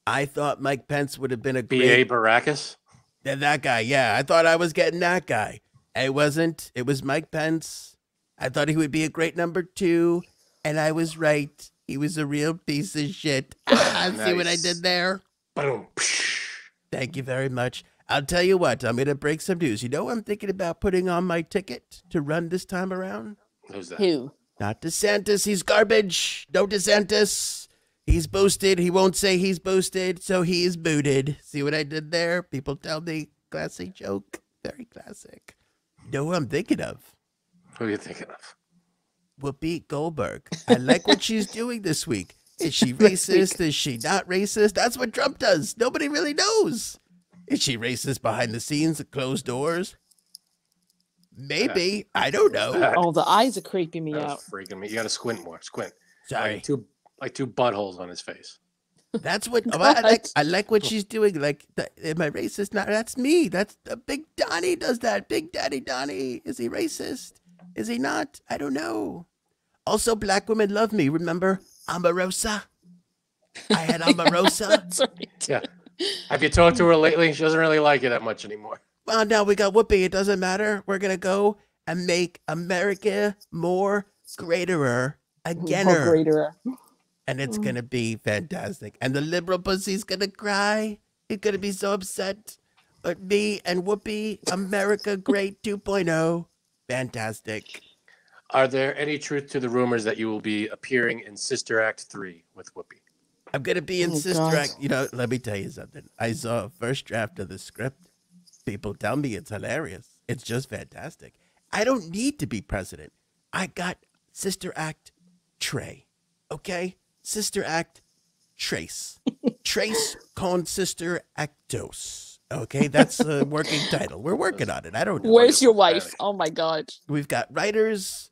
I thought Mike Pence would have been a great... B.A. Baracus? Yeah, that guy. Yeah, I thought I was getting that guy. I wasn't. It was Mike Pence. I thought he would be a great number 2. And I was right. He was a real piece of shit. Nice. See what I did there? Boom. Thank you very much. I'll tell you what. I'm going to break some news. You know I'm thinking about putting on my ticket to run this time around? Who's that? Who? Not DeSantis. He's garbage. No DeSantis. He's boosted. He won't say he's boosted, so he is booted. See what I did there? People tell me. Classic joke. Very classic. You know who I'm thinking of? Who are you thinking of? Whoopi Goldberg. I like what she's doing this week. Is she racist? Is she not racist? That's what Trump does. Nobody really knows. Is she racist behind the scenes, closed doors? Maybe. I don't know. Oh, the eyes are creeping me That out. was freaking me. You got to squint more. Squint. Sorry. Like two buttholes on his face. That's what I like what she's doing. Like, am I racist? No, that's me. That's Big Donnie does that. Big Daddy Donnie. Is he racist? Is he not? I don't know. Also, black women love me. Remember Omarosa? I had Omarosa. That's right. Yeah. Have you talked to her lately? She doesn't really like you that much anymore. Well, now we got Whoopi. It doesn't matter. We're going to go and make America more greaterer againer. More greaterer. And it's going to be fantastic. And the liberal pussy's going to cry. He's going to be so upset. But me and Whoopi, America Great 2.0. Fantastic. Are there any truth to the rumors that you will be appearing in Sister Act 3 with Whoopi? I'm going to be in Sister God. Act. You know, let me tell you something. I saw a first draft of the script. People tell me it's hilarious. It's just fantastic. I don't need to be president. I got Sister Act Trey. Okay? Sister Act Trace. Trace con Sister Actos. Okay? That's a working title. We're working on it. I don't know. Where's your wife? Oh my God. We've got writers,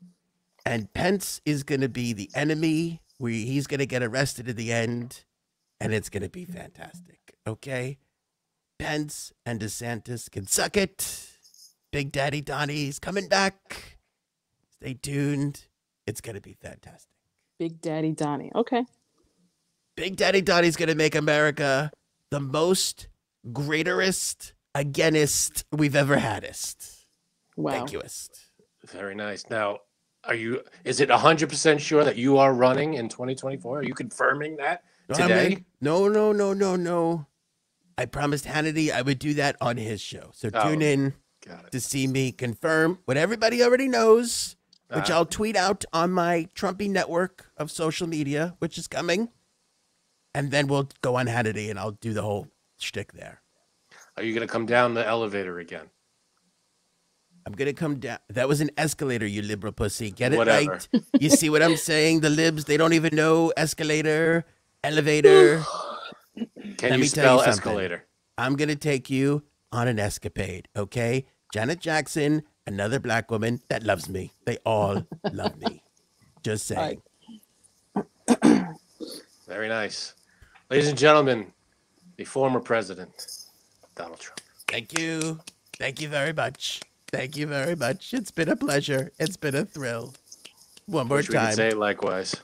and Pence is going to be the enemy. He's going to get arrested at the end, and it's going to be fantastic. Okay? Pence and DeSantis can suck it. Big Daddy Donnie's coming back. Stay tuned. It's going to be fantastic. Big Daddy Donnie. Okay. Big Daddy Donnie's going to make America the most greaterest, againist we've ever hadist. Wow. Thank youist. Very nice. Now, is it 100% sure that you are running in 2024? Are you confirming that today? No. I promised Hannity I would do that on his show. So tune in to see me confirm what everybody already knows, which I'll tweet out on my Trumpy network of social media, which is coming. And then we'll go on Hannity and I'll do the whole shtick there. Are you going to come down the elevator again? I'm going to come down. That was an escalator, you liberal pussy. Get it Whatever. right. You see what I'm saying? The libs, they don't even know escalator, elevator. Can you spell escalator? I'm going to take you on an escapade, okay? Janet Jackson, another black woman that loves me. They all love me. Just saying. Very nice. Ladies and gentlemen, the former president, Donald Trump. Thank you. Thank you very much. Thank you very much. It's been a pleasure. It's been a thrill. One more Wish we time. could say it likewise.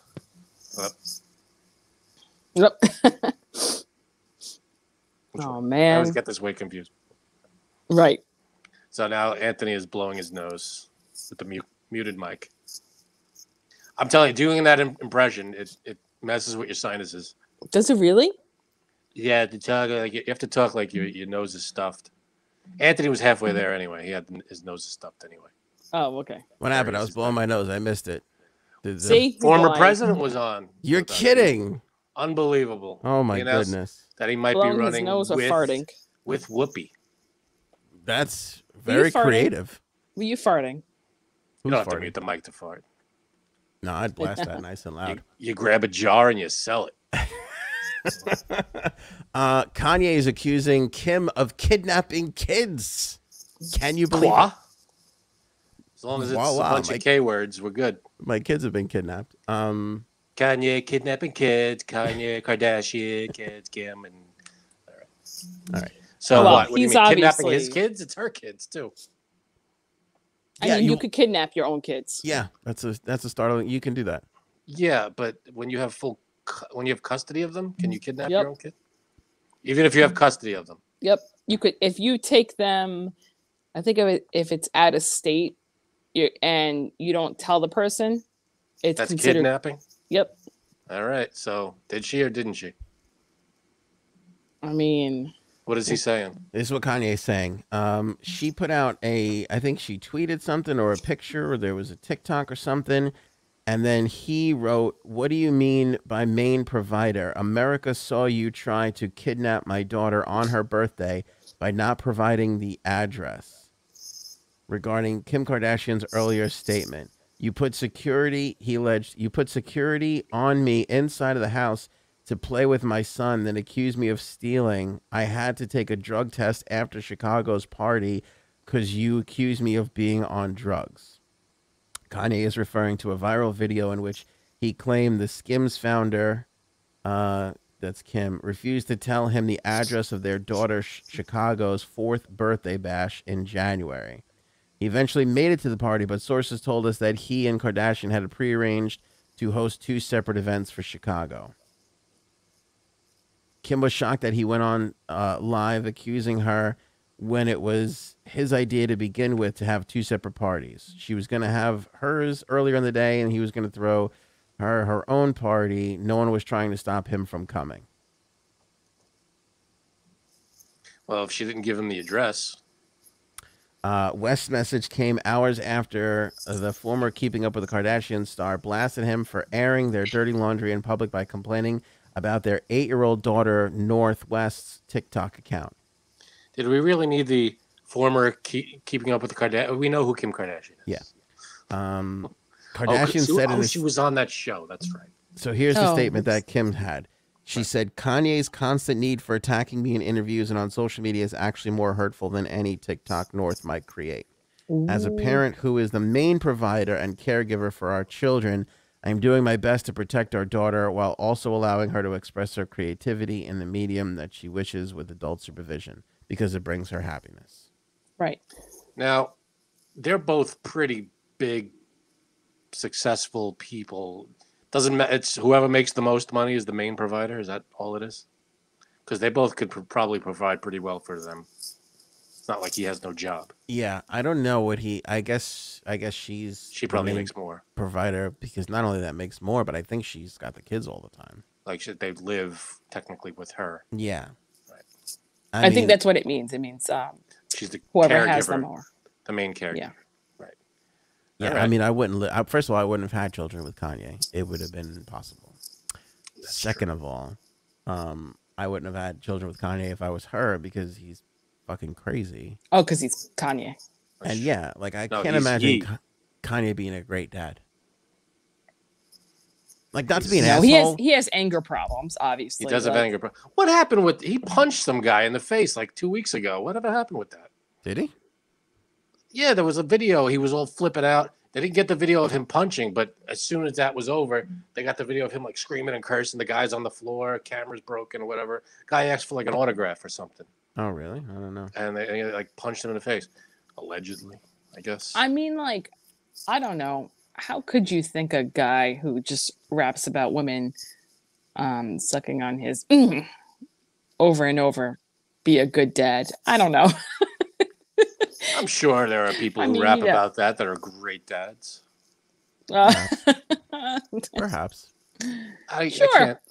Yep. Oh, man. I always get this way confused. Right. So now Anthony is blowing his nose with the muted mic. I'm telling you, doing that impression, it messes with your sinuses. Does it really? Yeah, you have to talk like your nose is stuffed. Anthony was halfway there anyway. He had his nose stuffed anyway. Oh, okay. What happened? I was blowing my nose. I missed it. See? Former president was on. You're kidding. Unbelievable. Oh, my goodness. That he might blowing be running his nose or farting. with Whoopi. That's very creative. Were you farting? You don't have to mute the mic to fart. No, I'd blast that nice and loud. You grab a jar and you sell it. Kanye is accusing Kim of kidnapping kids. Can you believe it? As long as it's a bunch of K words, we're good. My kids have been kidnapped. Kanye kidnapping kids. Kanye Kardashian kids. Kim and all right. So what? What do you mean kidnapping his kids? It's her kids too. I mean, you could kidnap your own kids. Yeah, that's a startling. You can do that. Yeah, but when you have custody of them, can you kidnap your own kid? Even if you have custody of them. Yep, you could. If you take them, I think if it's out of state, and you don't tell the person, that's considered kidnapping. Yep. All right. So did she or didn't she? I mean, what is he saying? This is what Kanye is saying. She put out I think she tweeted something or a picture, or there was a TikTok or something. And then he wrote, "What do you mean by main provider? America saw you try to kidnap my daughter on her birthday by not providing the address." Regarding Kim Kardashian's earlier statement, he alleged, you put security on me inside of the house to play with my son, then accused me of stealing. I had to take a drug test after Chicago's party because you accused me of being on drugs. Kanye is referring to a viral video in which he claimed the Skims founder, that's Kim, refused to tell him the address of their daughter Chicago's 4th birthday bash in January. He eventually made it to the party, but sources told us that he and Kardashian had prearranged to host 2 separate events for Chicago. Kim was shocked that he went on live accusing her when it was his idea to begin with to have 2 separate parties. She was going to have hers earlier in the day, and he was going to throw her own party. No one was trying to stop him from coming. Well, if she didn't give him the address. West's message came hours after the former Keeping Up with the Kardashians star blasted him for airing their dirty laundry in public by complaining about their 8-year-old daughter Northwest's TikTok account. Did we really need the former Keeping Up with the Kardashians? We know who Kim Kardashian is. Yeah. Kardashian said she was on that show. That's right. So here's the statement that Kim had. She said, Kanye's constant need for attacking me in interviews and on social media is actually more hurtful than any TikTok North might create. As a parent who is the main provider and caregiver for our children, I am doing my best to protect our daughter while also allowing her to express her creativity in the medium that she wishes with adult supervision because it brings her happiness. Right. Now, they're both pretty big, successful people. Doesn't matter. It's whoever makes the most money is the main provider. Is that all it is? Because they both could probably provide pretty well for them. It's not like he has no job. Yeah, I don't know what he. I guess she probably makes more provider because not only that makes more, but I think she's got the kids all the time. Like they live technically with her. Yeah, right. I think that's what it means. It means she's the whoever caregiver, has them more. The main caregiver. Yeah. Right. Yeah, right. I mean, I wouldn't. First of all, I wouldn't have had children with Kanye. It would have been impossible. That's Second true. of all, I wouldn't have had children with Kanye if I was her because he's fucking crazy. Oh, because he's Kanye. And yeah, like I can't imagine Kanye being a great dad. Like not to be an asshole. He has anger problems, obviously. He does have anger problems. What happened with? He punched some guy in the face like 2 weeks ago. Whatever happened with that? Did he? Yeah, there was a video. He was all flipping out. They didn't get the video of him punching, but as soon as that was over, they got the video of him like screaming and cursing. The guy's on the floor, camera's broken or whatever. Guy asked for like an autograph or something. Oh, really? I don't know. And they like punched him in the face, allegedly, I guess. I mean, like, I don't know. How could you think a guy who just raps about women sucking on his over and over be a good dad? I don't know. I'm sure there are people who rap about that are great dads. Perhaps. Sure.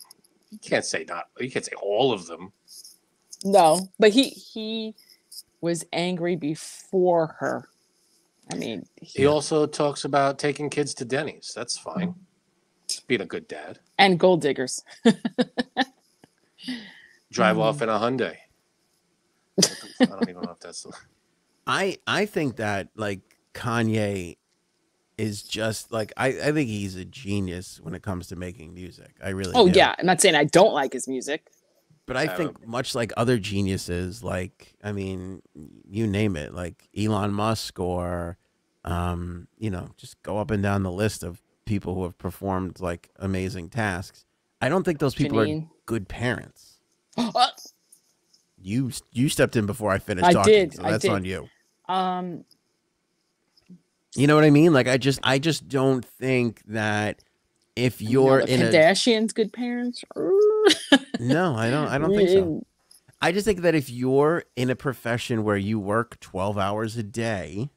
You can't say all of them. No, but he was angry before her. I mean, he also talks about taking kids to Denny's. That's fine. Just being a good dad. And gold diggers. Drive off in a Hyundai. I don't even know if that's the... I think that like Kanye is just like I think he's a genius when it comes to making music. I really do. Yeah. I'm not saying I don't like his music. But I think much like other geniuses, like, I mean, you name it, like Elon Musk or, just go up and down the list of people who have performed like amazing tasks. I don't think those people are good parents. You stepped in before I finished talking, did. so that's on you. You know what I mean? Like, I just don't think that if you're in Kardashians good parents. No, I don't think so. I just think that if you're in a profession where you work 12 hours a day,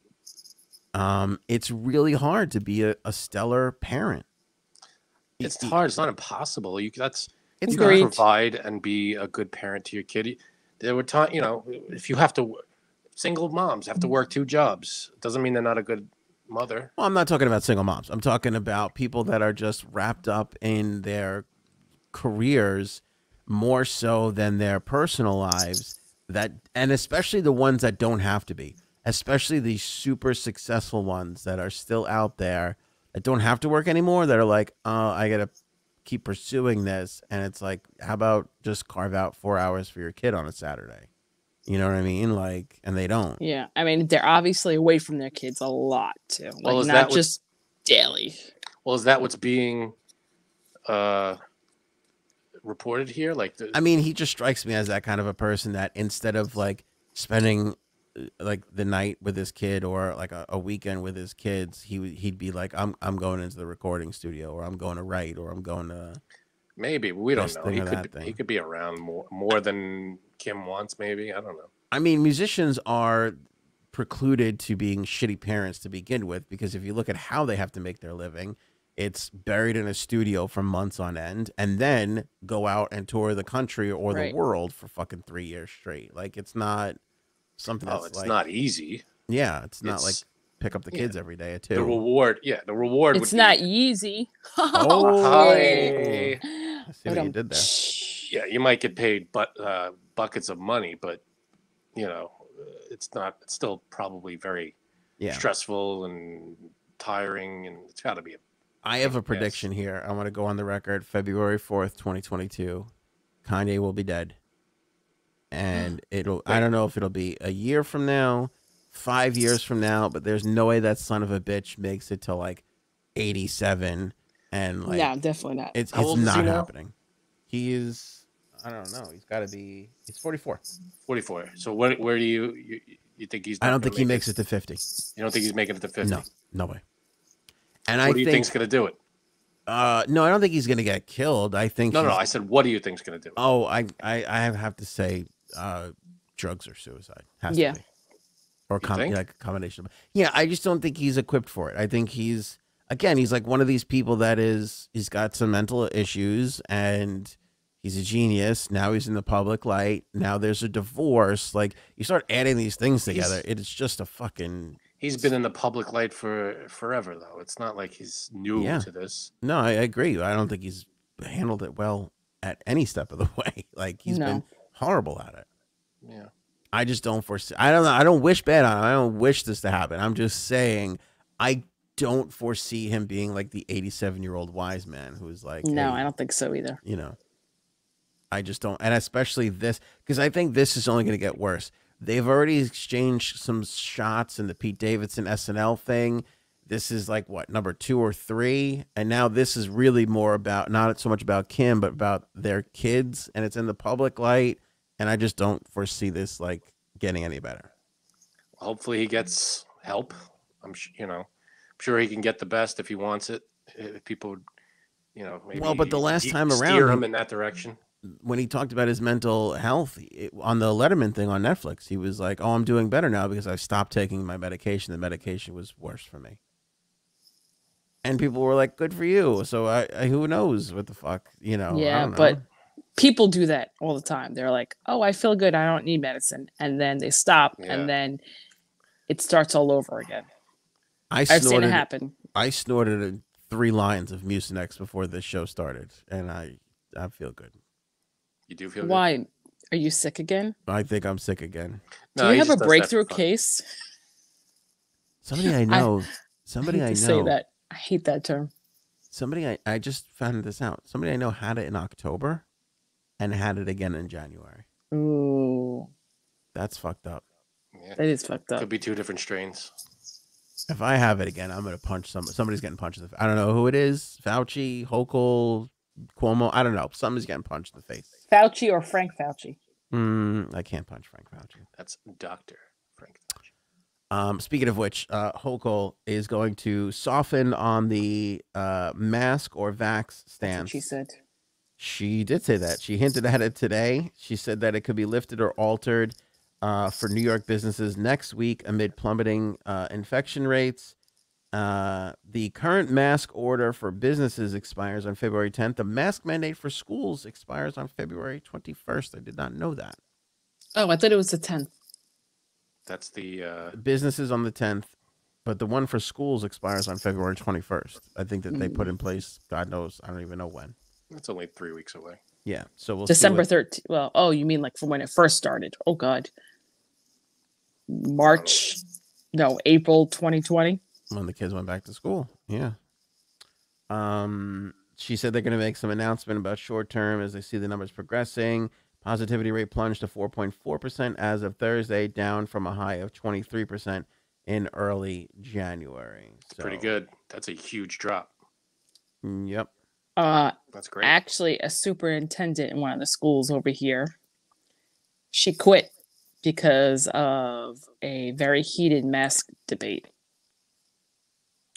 it's really hard to be a stellar parent. It's hard. It's not impossible. You can great. Provide and be a good parent to your kid. There were times, if you have to, single moms have to work 2 jobs. Doesn't mean they're not a good mother. Well, I'm not talking about single moms. I'm talking about people that are just wrapped up in their careers more so than their personal lives, and especially the ones that don't have to be, especially the super successful ones that are still out there that don't have to work anymore, that are like, oh, I gotta keep pursuing this, and it's like, how about just carve out 4 hours for your kid on a Saturday? You know what I mean? Like, and they don't. Yeah, I mean, they're obviously away from their kids a lot too. Like, well, not just daily. Well, is that what's being reported here? Like, I mean, he just strikes me as that kind of a person that instead of like spending like the night with his kid or like a weekend with his kids, he'd be like, I'm going into the recording studio, or I'm going to write, or I'm going to. Maybe we don't know. He could be around more than Kim wants. Maybe, I don't know. I mean, musicians are precluded to being shitty parents to begin with, because if you look at how they have to make their living, it's buried in a studio for months on end, and then go out and tour the country or the world for fucking 3 years straight. Like, it's not something that's it's not easy. Yeah, it's not like pick up the kids every day at 2. The reward, it's not easy. Hi. I see what you did there. Yeah, you might get paid buckets of money, but you know, it's still probably very stressful and tiring, and it's got to be I have a prediction here. I want to go on the record. February 4th, 2022, Kanye will be dead. And I don't know if it'll be a year from now, 5 years from now, but there's no way that son of a bitch makes it to like 87. And like, no, definitely not. It's not happening. He is, I don't know. He's 44. 44. So where do you think he's? I don't think he makes it to 50. You don't think he's making it to 50? No way. And what do you think's going to do it? No, I don't think he's going to get killed. I think No. I said, what do you think's going to do it? Oh, I have to say, drugs or suicide. Has to be. Or like a combination of. Yeah, I just don't think he's equipped for it. I think he's like one of these people that he's got some mental issues, and he's a genius. Now he's in the public light. Now there's a divorce. Like, you start adding these things together, it's just a fucking. He's been in the public light for forever, though. It's not like he's new to this. No, I agree. I don't think he's handled it well at any step of the way. Like, he's been horrible at it. Yeah. I just don't foresee. I don't know. I don't wish bad on him. I don't wish this to happen. I'm just saying, I don't foresee him being like the 87-year-old wise man who's like. No, hey, I don't think so either. You know, I just don't. And especially this, because I think this is only going to get worse. They've already exchanged some shots in the Pete Davidson SNL thing. This is like what, number 2 or 3, and now this is really more about not so much about Kim, but about their kids, and it's in the public light. And I just don't foresee this like getting any better. Hopefully he gets help. I'm sure he can get the best if he wants it. If people, maybe. Well, but the last time around, steer him in that direction. When he talked about his mental health on the Letterman thing on Netflix, he was like, "Oh, I'm doing better now because I stopped taking my medication. The medication was worse for me." And people were like, "Good for you." So I who knows what the fuck, Yeah, I don't know. But people do that all the time. They're like, "Oh, I feel good. I don't need medicine," and then they stop, and then it starts all over again. I've seen it happen. I snorted 3 lines of Mucinex before this show started, and I feel good. You do feel Why? good? Are you sick again? I think I'm sick again. Do you have a breakthrough case? Somebody I know. Somebody I know. Say that. I hate that term. Somebody I just found this out. Somebody I know had it in October, and had it again in January. Ooh, that's fucked up. Yeah. That is fucked up. Could be 2 different strains. If I have it again, I'm gonna punch somebody's getting punched in the face. I don't know who it is. Fauci, Hochul, Cuomo. I don't know. Somebody's getting punched in the face. Fauci or Frank Fauci? I can't punch Frank Fauci. That's Dr. Frank Fauci. Speaking of which, Hochul is going to soften on the mask or vax stance. That's what she said. She did say that. She hinted at it today. She said that it could be lifted or altered for New York businesses next week amid plummeting infection rates. The current mask order for businesses expires on February 10th. The mask mandate for schools expires on February 21st. I did not know that. Oh, I thought it was the 10th. That's the businesses on the 10th, but the one for schools expires on February 21st. I think that they put in place, God knows, I don't even know when. It's only 3 weeks away. Yeah, so we'll December 13th. Well, oh, you mean like from when it first started? Oh God, April 2020. When the kids went back to school. Yeah. She said they're going to make some announcement about short term as they see the numbers progressing. Positivity rate plunged to 4.4% as of Thursday, down from a high of 23% in early January. So, pretty good. That's a huge drop. Yep. That's great. Actually, a superintendent in one of the schools over here, she quit because of a very heated mask debate.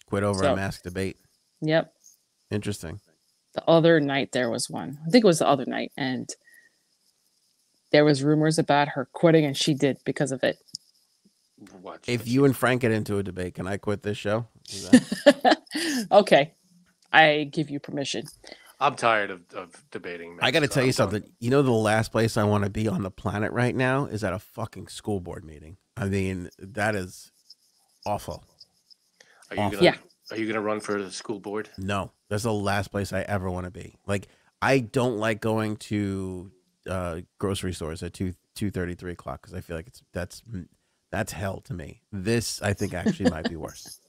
Quit over a mask debate. Yep. Interesting. The other night there was one. I think it was the other night, and there was rumors about her quitting, and she did because of it. If you and Frank get into a debate, can I quit this show? Okay. I give you permission. I'm tired of debating. I got to tell you something. You know, the last place I want to be on the planet right now is at a fucking school board meeting. I mean, that is awful. Are you gonna run for the school board? No, that's the last place I ever want to be. Like, I don't like going to grocery stores at 2:30, 3 o'clock because I feel like that's hell to me. This, I think, actually might be worse.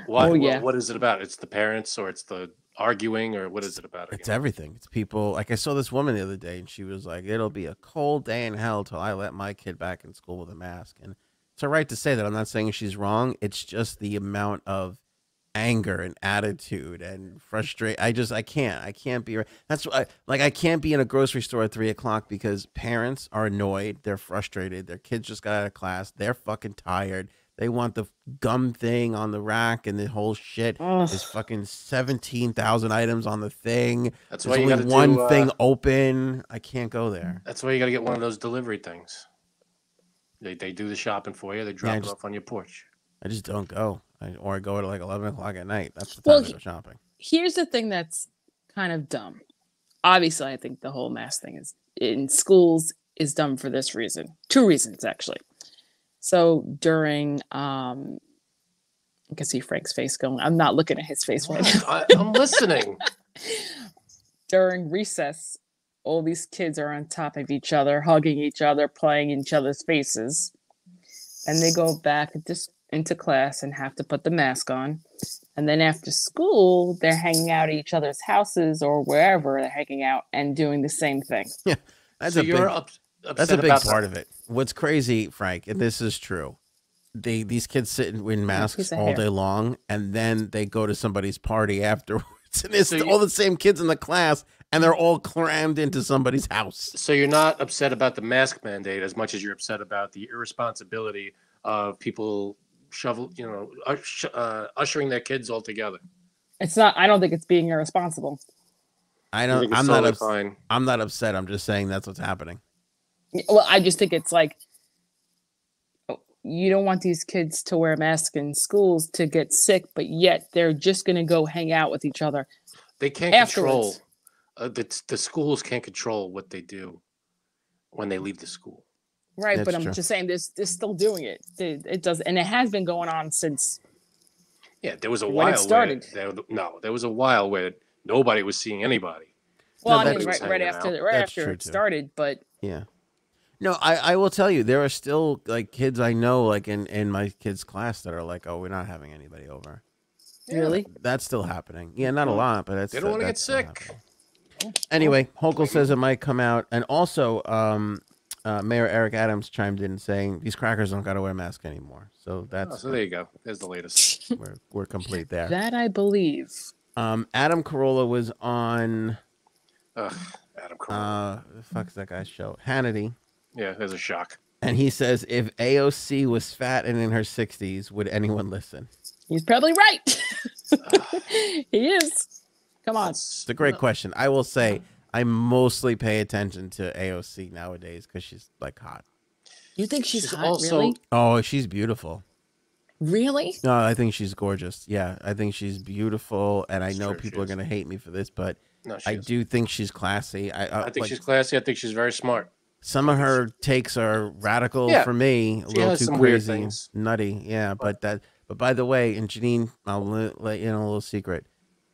Why? Oh, yeah. What is it about? It's the parents, or it's the arguing, or what is it about? Again? It's everything. It's people. Like, I saw this woman the other day, and she was like, "It'll be a cold day in hell till I let my kid back in school with a mask." And it's all right to say that. I'm not saying she's wrong. It's just the amount of anger and attitude and frustration. I can't be. That's why, like, I can't be in a grocery store at 3 o'clock because parents are annoyed. They're frustrated. Their kids just got out of class. They're fucking tired. They want the gum thing on the rack and the whole shit. There's fucking 17,000 items on the thing. That's There's why you only got one thing open. I can't go there. That's why you got to get one of those delivery things. They do the shopping for you. They drop it off on your porch. I just don't go. Or I go at like 11 o'clock at night. That's the time to go shopping. Here's the thing that's kind of dumb. Obviously, I think the whole mask thing is in schools is dumb for this reason. 2 reasons, actually. So during, I can see Frank's face going. I'm not looking at his face right now. I'm listening. During recess, all these kids are on top of each other, hugging each other, playing in each other's faces. And they go back into class and have to put the mask on. And then after school, they're hanging out at each other's houses or wherever they're hanging out and doing the same thing. Yeah, that's a big part of it. What's crazy, Frank, and this is true, these kids sit in masks all day long, and then they go to somebody's party afterwards, and it's all the same kids in the class, and they're all crammed into somebody's house. So you're not upset about the mask mandate as much as you're upset about the irresponsibility of people ushering their kids all together. It's not. I don't think it's being irresponsible. I'm not upset. I'm just saying that's what's happening. Well, I just think it's like you don't want these kids to wear masks in schools to get sick, but yet they're just going to go hang out with each other. They can't control. The schools can't control what they do when they leave the school. Right, that's but I'm just saying they're still doing it. It does, and it has been going on since. Yeah, there was a while. It started. There was a while where nobody was seeing anybody. Well, I mean, right after it started, but yeah. No, I will tell you, there are still like kids I know, like in my kids' class, that are like, "Oh, we're not having anybody over." Really? That's still happening. Yeah, not a lot, but they don't want to get sick. Anyway, Hochul says it might come out, and also, Mayor Eric Adams chimed in saying these crackers don't got to wear a mask anymore. So that's so there you go. There's the latest. We're complete there. That I believe. Adam Carolla was on. Adam Carolla. The fuck's that guy's show? Hannity. Yeah, there's a shock. And he says, if AOC was fat and in her 60s, would anyone listen? He's probably right. He is. Come on. It's a great question. I will say I mostly pay attention to AOC nowadays because she's like hot. You think she's hot, also... really? Oh, she's beautiful. Really? No, I think she's gorgeous. Yeah, I think she's beautiful. And I know people are going to hate me for this, but I do think she's classy. I think she's classy. I think she's very smart. Some of her takes are radical for me, a little too crazy, nutty. Yeah, but by the way, and Janine, I'll let you know a little secret.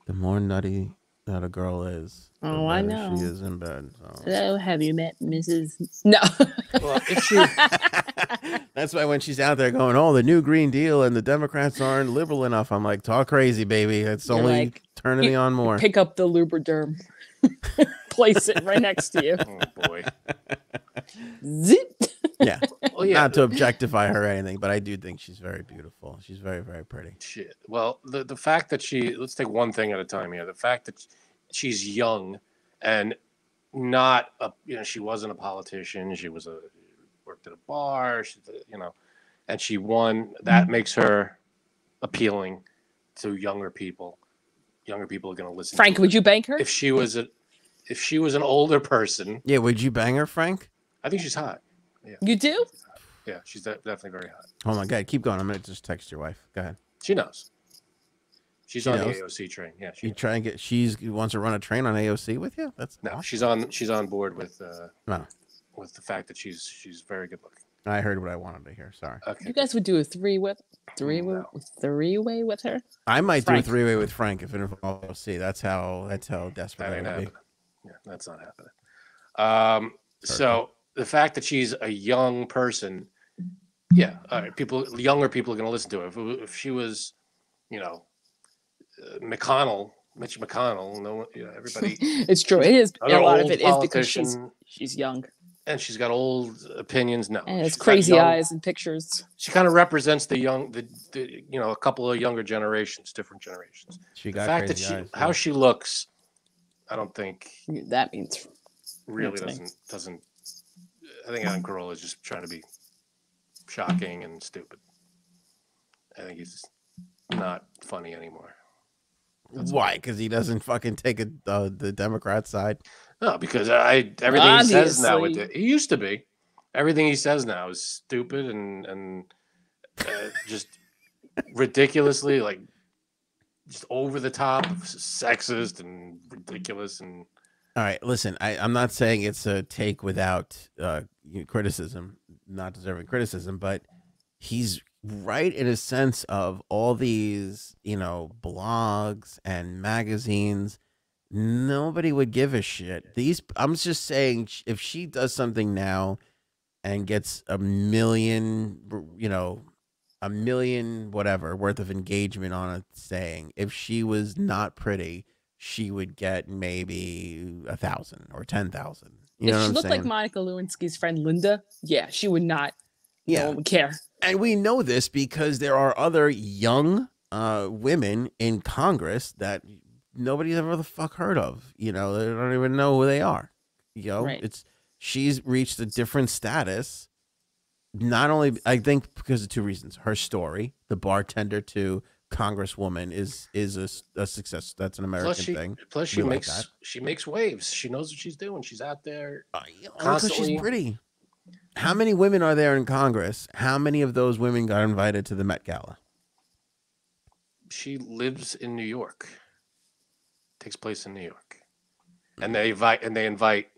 The more nutty that a girl is, the I know she is in bed. So. Hello, have you met Mrs. No. Well, That's why when she's out there going, "Oh, the new Green Deal and the Democrats aren't liberal enough," I'm like, "Talk crazy, baby. It's only like, turning me on more." Pick up the Lubriderm, place it right next to you. Oh boy. Zip. Yeah. Well, yeah. Not to objectify her or anything, but I do think she's very beautiful. She's very, very pretty. Shit. Well, the fact that let's take one thing at a time here. The fact that she's young and not she wasn't a politician. She was worked at a bar. And she won. That makes her appealing to younger people. Younger people are going to listen. Frank, would you bang her if she was an older person? Yeah, would you bang her, Frank? I think she's hot. Yeah. You do? Yeah, she's definitely very hot. Oh my God, keep going. I'm gonna just text your wife. Go ahead. She knows. She knows. The AOC train. Yeah, you try and get. She wants to run a train on AOC with you. That's no. awesome. She's on board with with the fact that she's very good looking. I heard what I wanted to hear. Sorry. Okay. You guys would do a three-way with her. I might do a three-way with Frank if it involves AOC. That's how desperate I would be. Yeah, that's not happening. So the fact that she's a young person, yeah, younger people are going to listen to her. If she was, Mitch McConnell, everybody. It's true. It is. A lot of it is because she's young. And she's got old opinions. No, and it's crazy eyes and pictures. She kind of represents the young, a couple of younger generations, different generations. She got the fact that eyes, how she looks, I don't think that means really doesn't. I think Adam Carolla is just trying to be shocking and stupid. I think he's not funny anymore. Why? Because he doesn't fucking take the Democrat side. No, because everything he says now, he used to be. Everything he says now is stupid and just ridiculously just over the top, sexist and ridiculous. And all right, listen, I'm not saying it's a take without criticism, not deserving criticism, but he's right in a sense of all these, blogs and magazines. Nobody would give a shit. I'm just saying, if she does something now and gets a million whatever worth of engagement on a saying, if she was not pretty, she would get maybe 1,000 or 10,000. If she looked like Monica Lewinsky's friend Linda, yeah, she would not. Yeah, no one would care. And we know this because there are other young women in Congress that nobody's ever the fuck heard of. They don't even know who they are. Right. She's reached a different status. Not only, I think, because of two reasons: her story, the bartender to Congresswoman, is a success. That's an American thing. Plus, she makes waves. She knows what she's doing. She's out there because she's pretty. How many women are there in Congress? How many of those women got invited to the Met Gala? She lives in New York. Takes place in New York, and they invite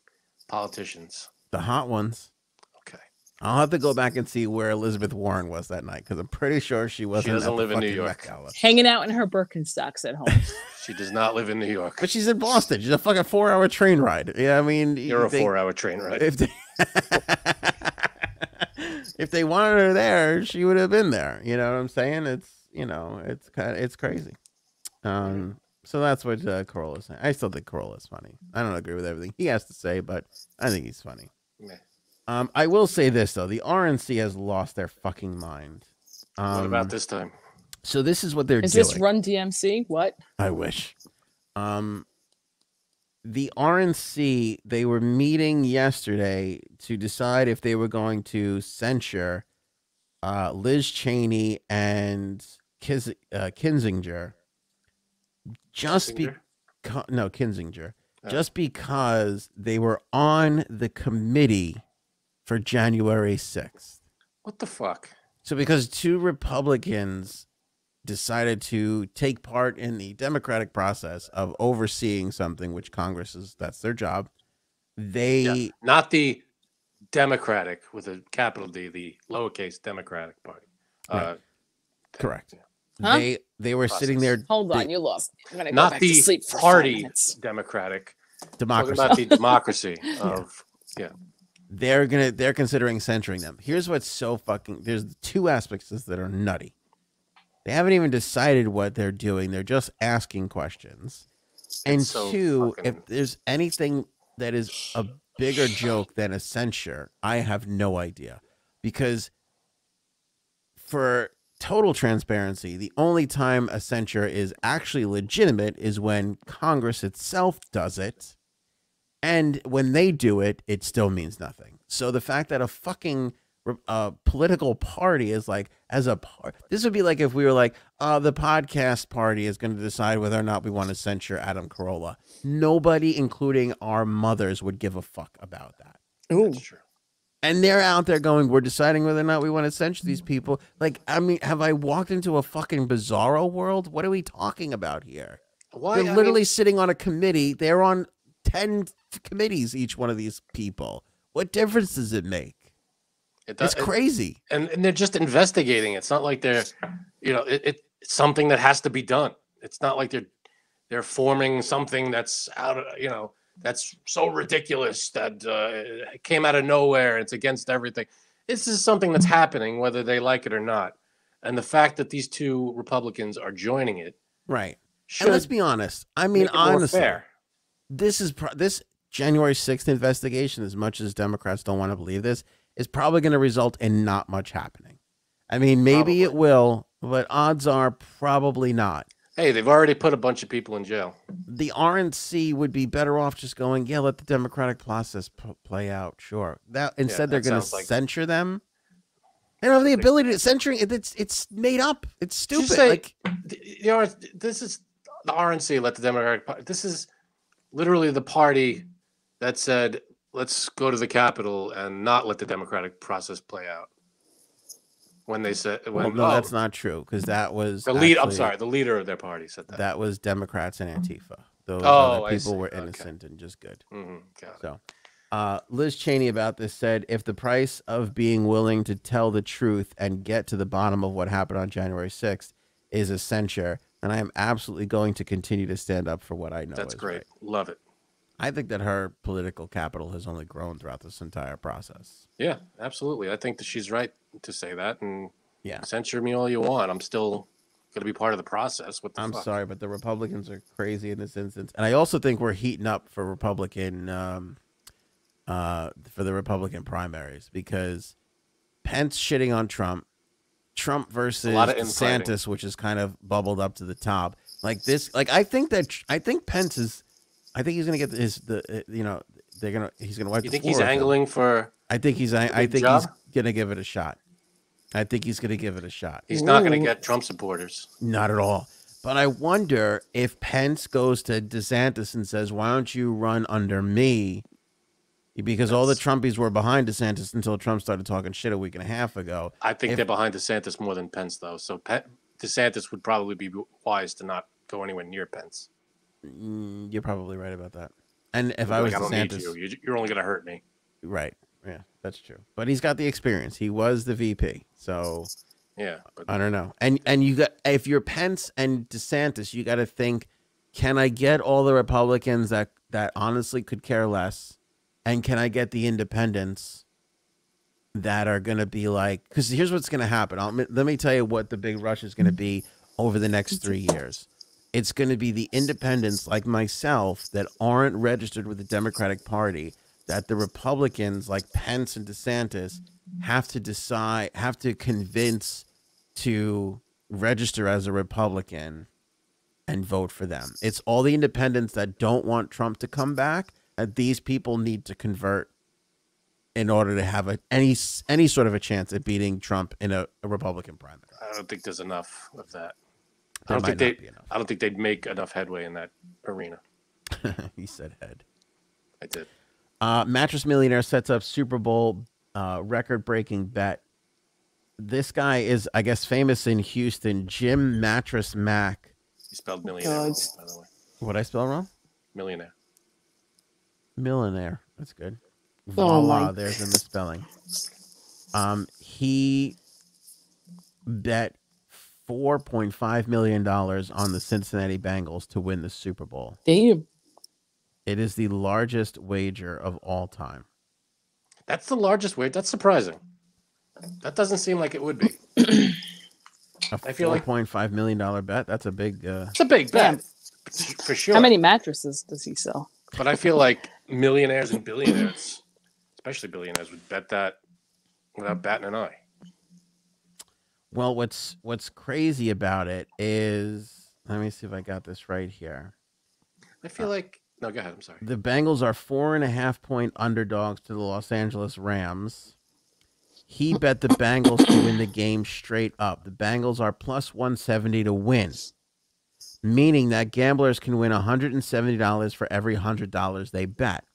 politicians, the hot ones. Okay, I'll have to go back and see where Elizabeth Warren was that night because I'm pretty sure she wasn't. She doesn't live in New York. Hanging out in her Birkenstocks at home. She does not live in New York, but she's in Boston. She's a fucking 4-hour train ride. Yeah, I mean, you're a 4-hour train ride. If they wanted her there, she would have been there. You know what I'm saying? It's crazy. So that's what Carolla's saying. I still think Carolla's funny. I don't agree with everything he has to say, but I think he's funny. Yeah. I will say this, though. The RNC has lost their fucking mind. What about this time? So this is what they're doing. Is this Run DMC? What? I wish. The RNC, they were meeting yesterday to decide if they were going to censure Liz Cheney and Kinzinger. Kinzinger. Just because they were on the committee for January 6th. What the fuck? So because two Republicans decided to take part in the democratic process of overseeing something, which Congress that's their job. Not the Democratic with a capital D, the lowercase Democratic Party. Right. Correct. Yeah. Huh? They were sitting there. Hold on, you lost. I'm gonna go not back the to sleep for party 5 minutes. Democratic. Democracy. About the democracy of they're considering censoring them. Here's what's so fucking. There's two aspects of this that are nutty. They haven't even decided what they're doing. They're just asking questions. And so two, fucking... if there's anything that is a bigger joke than a censure, I have no idea. Because for total transparency, the only time a censure is actually legitimate is when Congress itself does it. And when they do it, it still means nothing. So the fact that a fucking political party is like, as a part, this would be like if we were like, the podcast party is going to decide whether or not we want to censure Adam Carolla. Nobody, including our mothers, would give a fuck about that. Ooh. That's true. And they're out there going, we're deciding whether or not we want to censure these people. Like, I mean, have I walked into a fucking bizarro world? What are we talking about here? Why? They're literally sitting on a committee. They're on 10 committees, each one of these people. What difference does it make? It's crazy. And they're just investigating. It's not like they're, it's something that has to be done. It's not like they're forming something that's out of, that's so ridiculous that it came out of nowhere. It's against everything. This is something that's happening, whether they like it or not. And the fact that these two Republicans are joining it. Right. And let's be honest. I mean, honestly, this January 6th investigation, as much as Democrats don't want to believe this, is probably going to result in not much happening. I mean, maybe it will, but odds are probably not. Hey, they've already put a bunch of people in jail. The RNC would be better off just going, yeah, let the democratic process play out. Sure. Instead, they're going to censure them. They don't have the ability to censoring. It's made up. It's stupid. Say, this is the RNC. Let the Democratic Party. This is literally the party that said, let's go to the Capitol and not let the democratic process play out. When they said, no, that's not true, because that was the lead. I'm sorry, the leader of their party said that. That was Democrats and Antifa. Those other people were innocent and just good. Liz Cheney about this said, if the price of being willing to tell the truth and get to the bottom of what happened on January 6th is a censure, then I am absolutely going to continue to stand up for what I know. That's great. Right. Love it. I think that her political capital has only grown throughout this entire process. Yeah, absolutely. I think that she's right to say that. And censure me all you want. I'm still going to be part of the process. What the fuck? Sorry, but the Republicans are crazy in this instance. And I also think we're heating up for Republican primaries, because Pence shitting on Trump versus DeSantis, which is kind of bubbled up to the top. Like this, like I think Pence is. I think he's gonna get he's gonna wipe the floor. You think he's angling for? I think he's gonna give it a shot. He's not gonna get Trump supporters. Not at all. But I wonder if Pence goes to DeSantis and says, "Why don't you run under me?" Because all the Trumpies were behind DeSantis until Trump started talking shit a week and a half ago. I think they're behind DeSantis more than Pence, though. So DeSantis would probably be wise to not go anywhere near Pence. You're probably right about that. And if I was DeSantis, I don't need you. You're only going to hurt me. Right. Yeah, that's true. But he's got the experience. He was the VP. So yeah, I don't know. And you got, if you're Pence and DeSantis, you got to think, can I get all the Republicans that honestly could care less? And can I get the independents that are going to be like, because here's what's going to happen. Let me tell you what the big rush is going to be over the next 3 years. It's going to be the independents like myself that aren't registered with the Democratic Party, that the Republicans like Pence and DeSantis have to convince to register as a Republican and vote for them. It's all the independents that don't want Trump to come back that these people need to convert in order to have any sort of a chance at beating Trump in a Republican primary. I don't think there's enough of that. I don't think they'd make enough headway in that arena. He said head. I did. Mattress Millionaire sets up Super Bowl record-breaking bet. This guy is, I guess, famous in Houston. Jim Mattress Mac. He spelled millionaire wrong, by the way. What'd I spell wrong? Millionaire. Millionaire. That's good. Voila, there's the misspelling. He bet $4.5 million on the Cincinnati Bengals to win the Super Bowl. Damn. It is the largest wager of all time. That's the largest weight. That's surprising. That doesn't seem like it would be. I feel like $4.5 million bet. That's a big. It's a big bet, for sure. How many mattresses does he sell? But I feel like millionaires and billionaires, especially billionaires, would bet that without batting an eye. Well, what's crazy about it is, let me see if I got this right here. I feel like no. Go ahead. I'm sorry. The Bengals are 4.5-point underdogs to the Los Angeles Rams. He bet the Bengals to win the game straight up. The Bengals are plus 170 to win, meaning that gamblers can win $170 for every $100 they bet.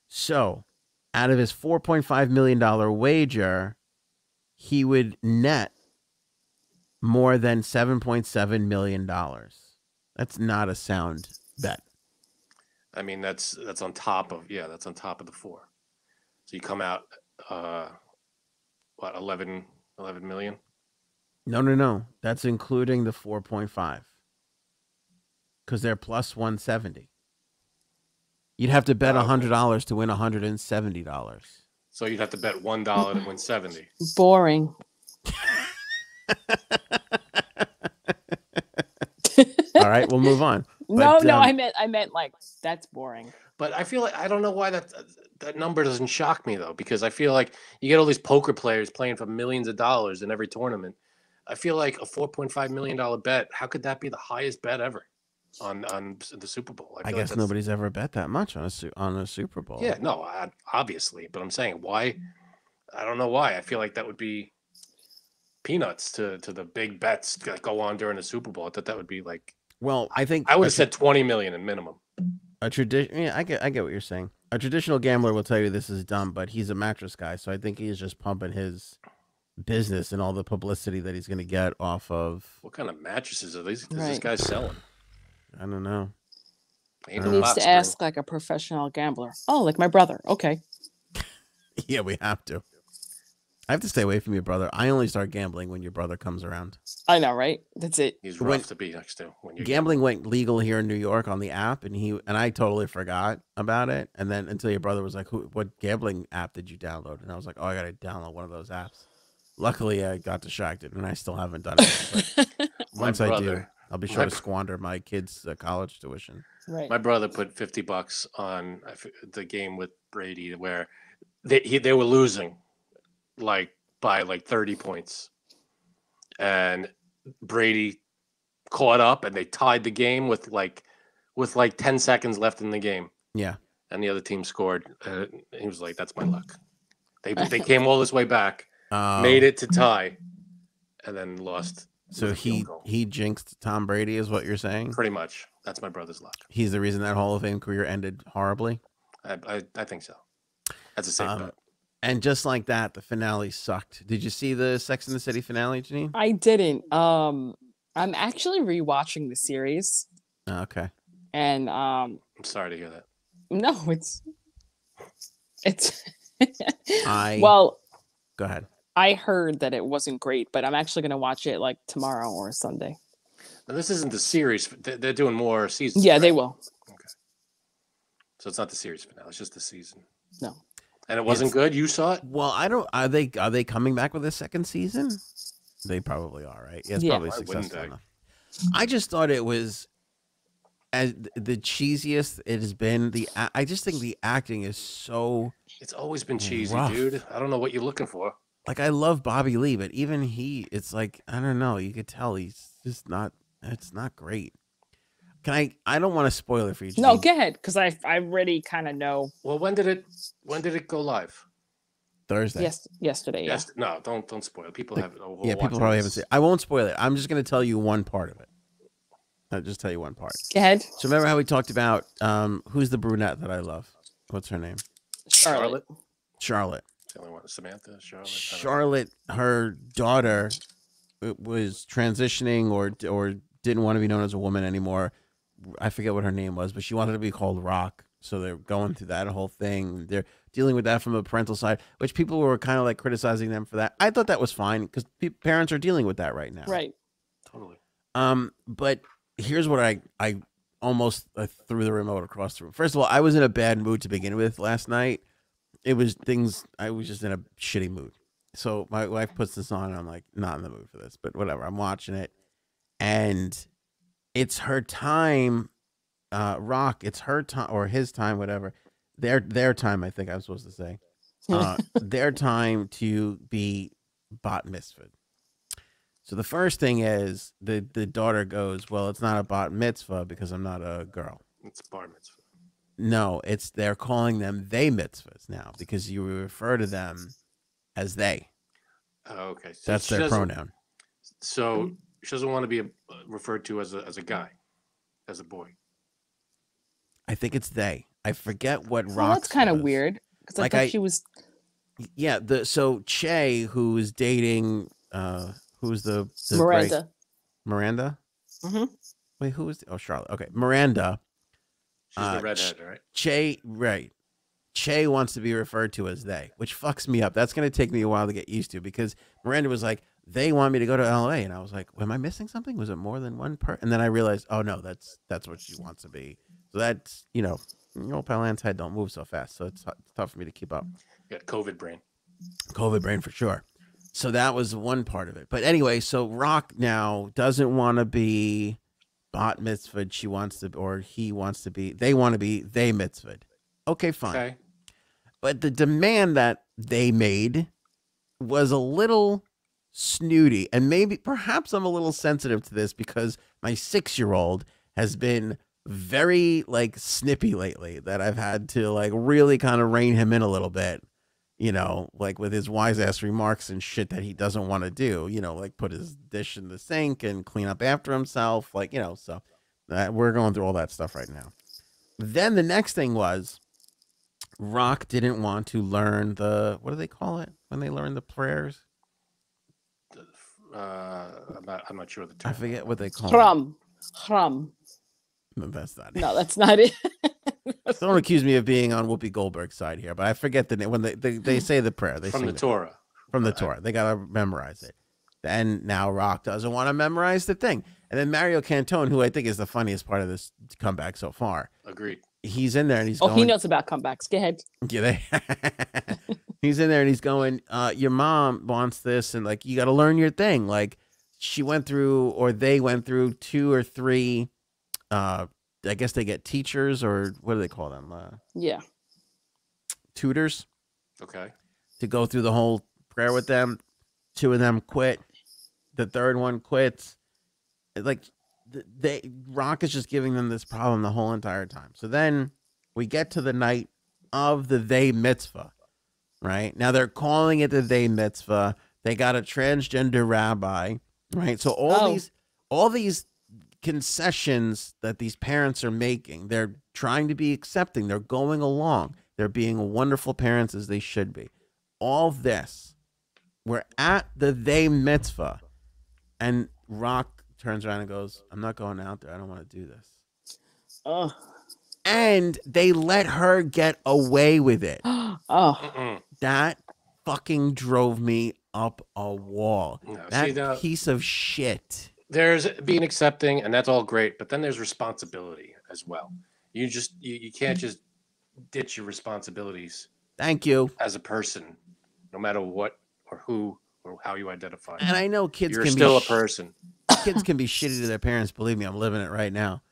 So, out of his $4.5 million wager, he would net more than $7.7 million. That's not a sound bet. I mean, that's on top of the 4. So you come out what 11 million? No. That's including the 4.5. Because they're plus 170. You'd have to bet $100 to win $170. So you'd have to bet $1 to win 70. Boring. All right, we'll move on. No, I meant like that's boring. But I feel like I don't know why that number doesn't shock me though, because I feel like you get all these poker players playing for millions of dollars in every tournament. I feel like a $4.5 million bet. How could that be the highest bet ever on the Super Bowl? I guess nobody's ever bet that much on a Super Bowl. Yeah, no, obviously, but I'm saying why. I don't know why. I feel like that would be peanuts to the big bets that go on during the Super Bowl. I thought that would be like. Well, I think I would have said 20 million in minimum. A tradition, yeah, I get what you're saying. A traditional gambler will tell you this is dumb, but he's a mattress guy, so I think he's just pumping his business and all the publicity that he's going to get off of. What kind of mattresses are these? Is this guy selling? I don't know. He needs to ask like a professional gambler. Oh, like my brother. Okay. Yeah, we have to. I have to stay away from your brother. I only start gambling when your brother comes around. I know, right? That's it. He's rough to be next to. When gambling went legal here in New York on the app, and I totally forgot about it. And then until your brother was like, "What gambling app did you download?" And I was like, "Oh, I got to download one of those apps." Luckily, I got distracted, and I still haven't done it. But once I do, I'll be sure to squander my kids' college tuition. Right. My brother put $50 on the game with Brady, where they were losing. By 30 points, and Brady caught up and they tied the game with 10 seconds left in the game. Yeah, and the other team scored. He was like, "That's my luck." They came all this way back, made it to tie, and then lost. So he jinxed Tom Brady, is what you're saying? Pretty much. That's my brother's luck. He's the reason that Hall of Fame career ended horribly. I think so. That's a safe bet. And just like that, the finale sucked. Did you see the Sex and the City finale, Janine? I didn't. I'm actually rewatching the series. Okay. And I'm sorry to hear that. No, it's well, go ahead. I heard that it wasn't great, but I'm actually going to watch it like tomorrow or Sunday. Now, this isn't the series. They're doing more seasons. Yeah, right? they will. Okay. So it's not the series finale. It's just the season. No. And it wasn't good? You saw it? Well, I don't. Are they coming back with a second season? They probably are, right? Yeah, it's probably successful enough. I just thought it was as the cheesiest it has been. I just think the acting is so. It's always been cheesy, rough. Dude. I don't know what you're looking for. Like, I love Bobby Lee, but even it's like, I don't know. You could tell he's just not. It's not great. I don't want to spoil it for you. No, go ahead, because I already kind of know. Well, when did it go live? Thursday. Yesterday. Yeah. No, don't spoil it. People have. Yeah, people probably haven't seen it. I won't spoil it. I'm just going to tell you one part of it. I'll just tell you one part. Go ahead. So remember how we talked about who's the brunette that I love? What's her name? Charlotte. The only one, Samantha. Charlotte. Her daughter was transitioning or didn't want to be known as a woman anymore. I forget what her name was, but she wanted to be called Rock. So they're going through that whole thing. They're dealing with that from the parental side, which people were kind of like criticizing them for that. I thought that was fine because parents are dealing with that right now. Right. Totally. But here's what I almost threw the remote across the room. First of all, I was in a bad mood to begin with last night. it was things. I was just in a shitty mood. So my wife puts this on, and I'm like, not in the mood for this, but whatever. I'm watching it, and it's her time. Rock, it's her time or his time, whatever. Their time, I think I'm supposed to say. Their time to be bat mitzvah. So the first thing is the daughter goes, well, it's not a bat mitzvah because I'm not a girl. It's bar mitzvah. No, they're calling them they mitzvahs now because you refer to them as they. Oh, okay. So that's their pronoun. So she doesn't want to be referred to as a guy, as a boy. I think it's they. I forget what Rock. Well, that's kind of weird because I thought she was. Yeah. So Che, who's dating, who's the Miranda. Miranda. Mm-hmm. Wait, who is? Oh, Charlotte. Okay, Miranda. She's the redhead, right? Che, right. Che wants to be referred to as they, which fucks me up. That's going to take me a while to get used to because Miranda was like, they want me to go to LA. And I was like, am I missing something? Was it more than one part? And then I realized, oh no, that's what she wants to be. So that's, Palan's head don't move so fast. So it's tough for me to keep up. Yeah, COVID brain. COVID brain for sure. So that was one part of it. But anyway, so Rock now doesn't want to be bat mitzvah. She wants to, or he wants to be, they want to be they mitzvah. Okay, fine. Okay. But the demand that they made was a little snooty. And perhaps I'm a little sensitive to this because my 6-year-old has been very snippy lately that I've had to really kind of rein him in a little bit, with his wise ass remarks and shit that he doesn't want to do, put his dish in the sink and clean up after himself. So we're going through all that stuff right now. Then the next thing was Rock didn't want to learn what do they call it when they learn the prayers? I'm not sure the term. I forget what they call it. Chram. No, that's not it. No, that's not it. Don't accuse me of being on Whoopi Goldberg's side here, but I forget the name when they say the prayer. They from the Torah. From the Torah. They gotta memorize it. Then now Rock doesn't want to memorize the thing. And then Mario Cantone, who I think is the funniest part of this comeback so far. Agreed. He's in there and he's going, he knows about comebacks. Go ahead. Yeah, he's in there and he's going, your mom wants this and you got to learn your thing. She went through, or they went through 2 or 3, I guess they get teachers, or what do they call them? Tutors. Okay. To go through the whole prayer with them. 2 of them quit. The third one quits. Rock is just giving them this problem the whole entire time. So then we get to the night of the they mitzvah, right? Now they're calling it the they mitzvah. They got a transgender rabbi, right? So all these concessions that these parents are making, they're trying to be accepting. They're going along. They're being wonderful parents as they should be. All this, we're at the they mitzvah, and Rock turns around and goes, I'm not going out there. I don't want to do this. And they let her get away with it. That fucking drove me up a wall. No, that piece of shit. There's being accepting, and that's all great, but then there's responsibility as well. You can't just ditch your responsibilities. Thank you. As a person, no matter what or who or how you identify. And I know kids You're still a person. Kids can be shitty to their parents. Believe me, I'm living it right now.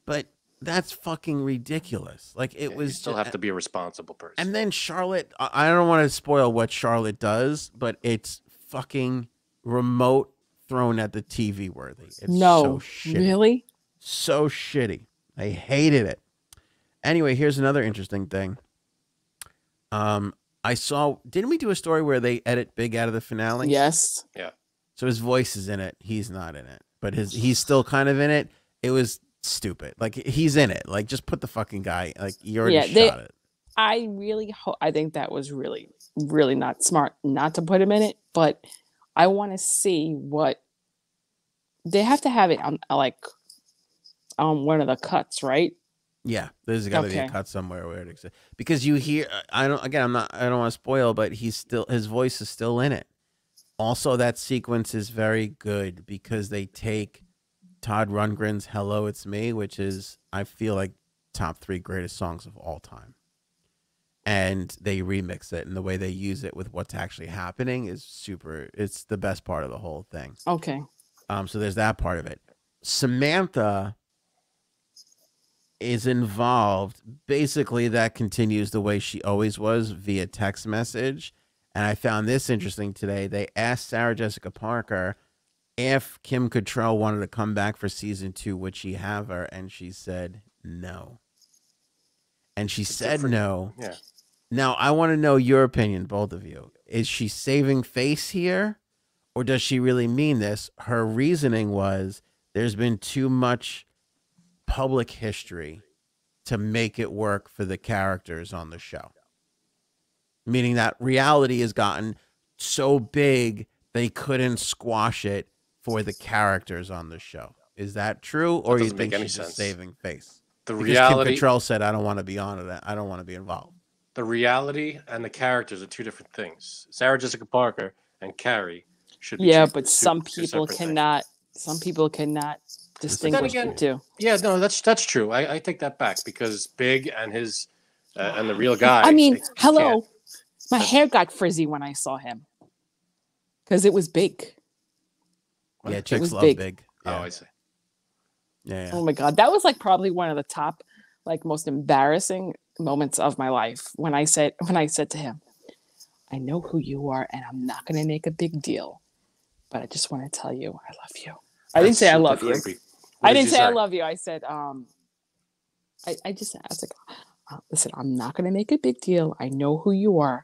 But that's fucking ridiculous. It was. You still have to be a responsible person. And then Charlotte, I don't want to spoil what Charlotte does, but it's fucking remote thrown at the TV worthy. It's so shitty. Really? So shitty. I hated it. Anyway, here's another interesting thing. I saw, didn't we do a story where they edit Big out of the finale? Yes. Yeah. So his voice is in it. He's not in it, but he's still kind of in it. It was stupid. He's in it. Just put the fucking guy. You already shot it. I really I think that was really, really not smart not to put him in it, but I want to see what they have to have it on one of the cuts, right? Yeah, there's got to be a cut somewhere where it exists, because you hear. I don't want to spoil, but his voice is still in it. Also, that sequence is very good because they take Todd Rundgren's "Hello, It's Me," which is, I feel like, top 3 greatest songs of all time, and they remix it, and the way they use it with what's actually happening is super. It's the best part of the whole thing. Okay. So there's that part of it. Samantha is involved. Basically, that continues the way she always was via text message. And I found this interesting today. They asked Sarah Jessica Parker if Kim Cattrall wanted to come back for season 2, would she have her? And she said no. And she said no. Yeah. Now, I want to know your opinion, both of you. Is she saving face here, or does she really mean this? Her reasoning was there's been too much public history to make it work for the characters on the show. Meaning that reality has gotten so big they couldn't squash it for the characters on the show. Is that true, or do you think she's just saving face? The because reality. Kim Cattrall said, "I don't want to be on it. I don't want to be involved." The reality and the characters are two different things. Sarah Jessica Parker and Carrie should be. Yeah, but some people cannot. Some people cannot distinguish the two. Yeah, no, that's true. I take that back because Big and his and the real guy. I mean, hello, my hair got frizzy when I saw him because it was Big. Yeah, chicks love Big. Yeah. Oh, I see. Yeah. Oh my God, that was like probably one of the top, like most embarrassing moments of my life when I said to him, "I know who you are, and I'm not going to make a big deal, but I just want to tell you I love you." I didn't say I love you. I didn't say I love you. I said, I was like, listen, I'm not going to make a big deal. I know who you are.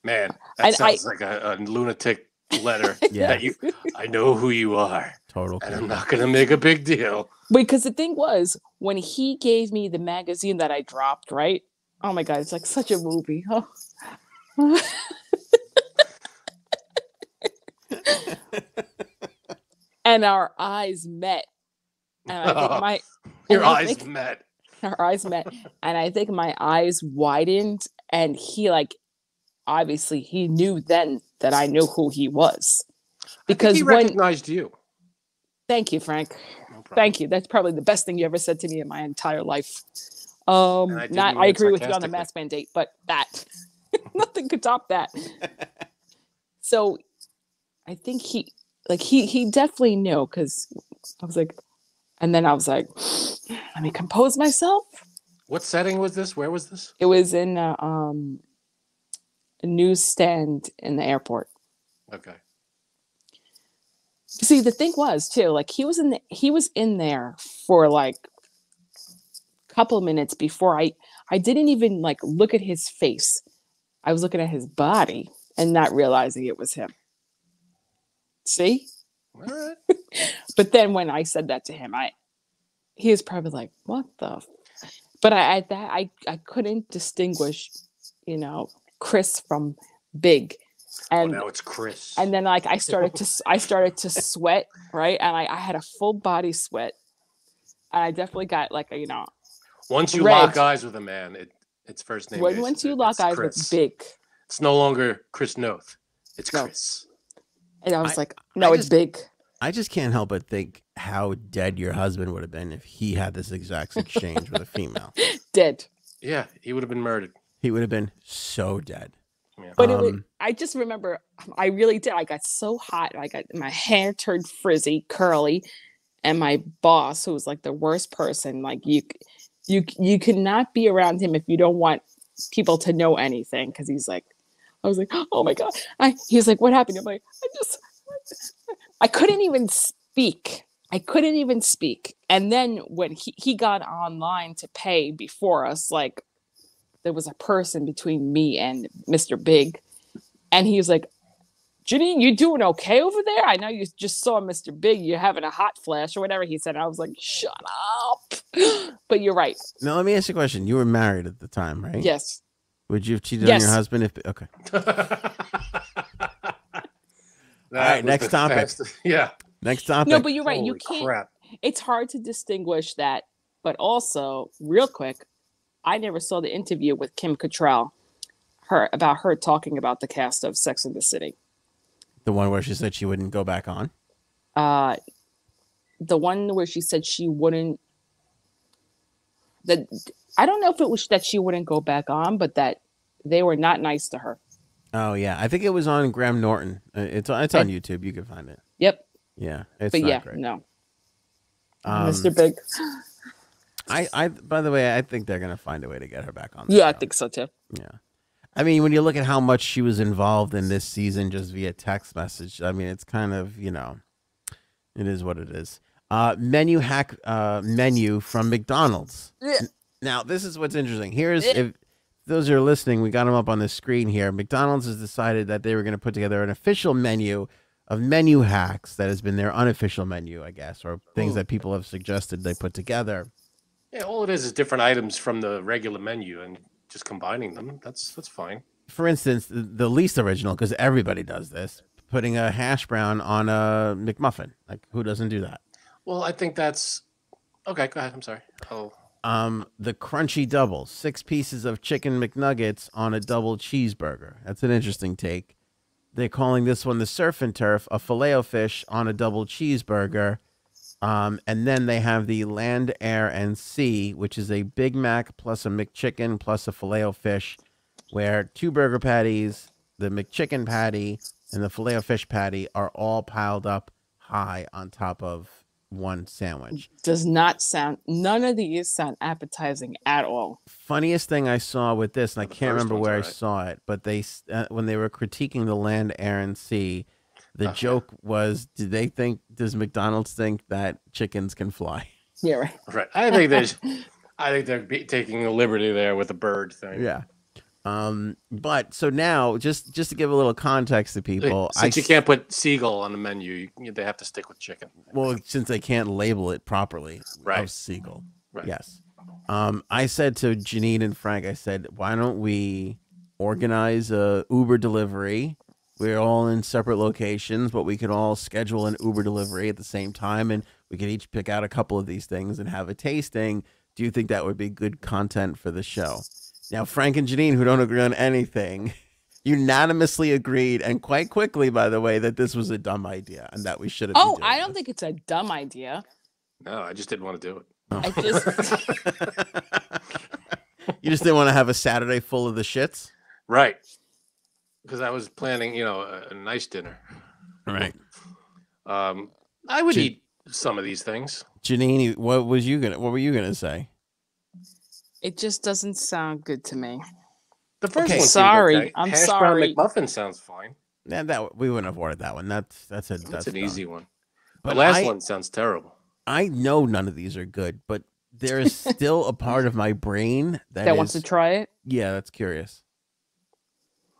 Man, that sounds like a lunatic letter. Yeah. I know who you are. Total. And I'm not going to make a big deal. Because the thing was, when he gave me the magazine that I dropped, right? Oh my God, it's like such a movie. Oh. And our eyes met. And I think our eyes met. Our eyes met. And I think my eyes widened. And he obviously he knew then that I knew who he was. Because he recognized you. Thank you, Frank. No Thank you. That's probably the best thing you ever said to me in my entire life. I agree with you on the mask mandate, but that nothing could top that. So I think he definitely knew, because I was like, and then I was like, let me compose myself. What setting was this? Where was this? It was in a newsstand in the airport. Okay. See, the thing was too, he was in there for like a couple of minutes before I didn't even look at his face. I was looking at his body and not realizing it was him. See? All right. But then when I said that to him, he was probably like, "What the?" But I couldn't distinguish, Chris from Big. And now it's Chris. And then I started to sweat, right? And I had a full body sweat. And I definitely got once you red. lock eyes with a man, it's first name. Once you lock eyes with Big. It's no longer Chris Noth. It's Chris. And I was it's Big. I just can't help but think how dead your husband would have been if he had this exact exchange with a female. Dead. Yeah, he would have been murdered. He would have been so dead. Yeah. But I just remember, I really did. I got so hot. My hair turned frizzy, curly, and my boss, who was the worst person, you cannot be around him if you don't want people to know anything. Because he's I was like, oh my God. He's like, what happened? I'm like, I couldn't even speak. And then when he got online to pay before us, there was a person between me and Mr. Big. And he was like, "Ginny, you doing okay over there? I know you just saw Mr. Big. You're having a hot flash," or whatever he said. And I was like, "Shut up." But you're right. Now, let me ask you a question. You were married at the time, right? Yes. Would you have cheated on your husband if... Okay. All right, next topic. Yeah. Next topic. No, but you're right. Holy You can't... crap. It's hard to distinguish that. But also, real quick, I never saw the interview with Kim Cattrall, about her talking about the cast of Sex and the City. The one where she said she wouldn't go back on? The one where she said she wouldn't... I don't know if it was that she wouldn't go back on, but that They were not nice to her. Oh yeah, I think it was on Graham Norton. It's on YouTube. You can find it. Yep. Yeah, it's but not yeah, great. no. Mr. Big. I by the way, I think they're gonna find a way to get her back on. Yeah, I think so too. Yeah. I mean, when you look at how much she was involved in this season just via text message, I mean, it's kind of, it is what it is. Menu hack menu from McDonald's. Yeah. Now, this is what's interesting. If those are listening, we got them up on the screen here. McDonald's has decided that they were going to put together an official menu of menu hacks that has been their unofficial menu, I guess, or things that people have suggested they put together. Yeah, all it is different items from the regular menu and just combining them. That's fine. For instance, the least original, because everybody does this, putting a hash brown on a McMuffin. Like, who doesn't do that? Well, I think that's okay. Go ahead. I'm sorry. Oh, the crunchy double, 6 pieces of chicken McNuggets on a double cheeseburger. That's an interesting take. They're calling this one the surf and turf, a Filet-O-Fish on a double cheeseburger. And then they have the land, air, and sea, which is a Big Mac plus a McChicken plus a Filet-O-Fish, where 2 burger patties, the McChicken patty, and the Filet-O-Fish patty are all piled up high on top of one sandwich. None of these sound appetizing at all. Funniest thing I saw with this, and I can't remember where I saw it, but they when they were critiquing the land, air, and sea, the joke was, does McDonald's think that chickens can fly? Yeah, right. Right. I think they're taking a liberty there with the bird thing. Yeah. But so now, just to give a little context to people, since you can't put seagull on the menu, they have to stick with chicken. Well, since they can't label it properly, right? Seagull. Right. Yes. I said to Janine and Frank, I said, why don't we organize a Uber delivery? We're all in separate locations, but we could all schedule an Uber delivery at the same time, and we could each pick out a couple of these things and have a tasting. Do you think that would be good content for the show? Now, Frank and Janine, who don't agree on anything, unanimously agreed, and quite quickly, by the way, that this was a dumb idea and that we should have. Oh, I don't think it's a dumb idea. No, I just didn't want to do it. Oh. I just... You just didn't want to have a Saturday full of the shits? Right. Because I was planning, a nice dinner. Right. I would eat some of these things. Janine, what were you gonna say? It just doesn't sound good to me. The first one. Sorry, okay. I'm Hash sorry. brown McMuffin sounds fine. Yeah, that we wouldn't have ordered that one. That's an easy one. But the last one sounds terrible. I know none of these are good, but there is still a part of my brain that wants to try it. Yeah, that's curious.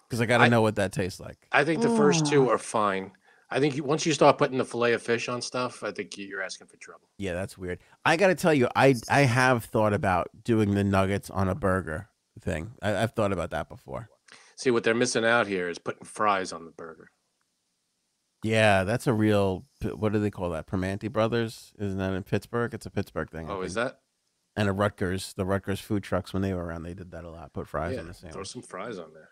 Because I got to know what that tastes like. I think the first 2 are fine. I think once you start putting the Filet-O-Fish on stuff, I think you're asking for trouble. Yeah, that's weird. I got to tell you, I have thought about doing the nuggets on a burger thing. I've thought about that before. See, what they're missing out here is putting fries on the burger. Yeah, that's a real, what do they call that? Primanti Brothers? Isn't that in Pittsburgh? It's a Pittsburgh thing. Oh, is that? And the Rutgers food trucks, when they were around, they did that a lot. Put fries on the sandwich. Throw some fries on there.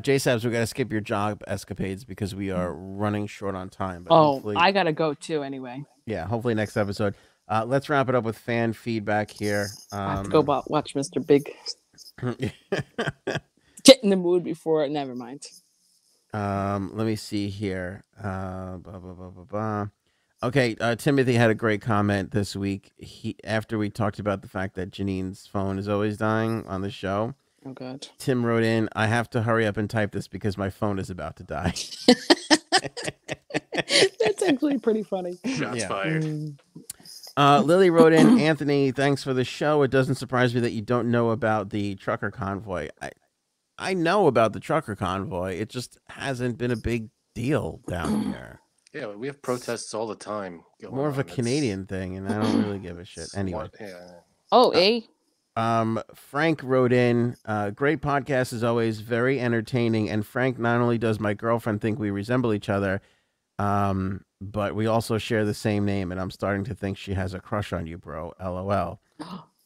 J-Sabs, we got to skip your job escapades because we are running short on time. But I got to go too anyway. Yeah, hopefully next episode. Let's wrap it up with fan feedback here. I have to go watch Mr. Big. Get in the mood before it. Never mind. Let me see here. Okay, Timothy had a great comment this week. After we talked about the fact that Janine's phone is always dying on the show. Oh, God. Tim wrote in, I have to hurry up and type this because my phone is about to die. That's actually pretty funny. Shots fired. Lily wrote in, Anthony, thanks for the show. It doesn't surprise me that you don't know about the trucker convoy. I know about the trucker convoy. It just hasn't been a big deal down here. Yeah, we have protests all the time. More of a Canadian thing, and I don't really give a shit. Anyway. Frank wrote in, great podcast as always, very entertaining. And Frank, not only does my girlfriend think we resemble each other, but we also share the same name, and I'm starting to think she has a crush on you, bro. LOL.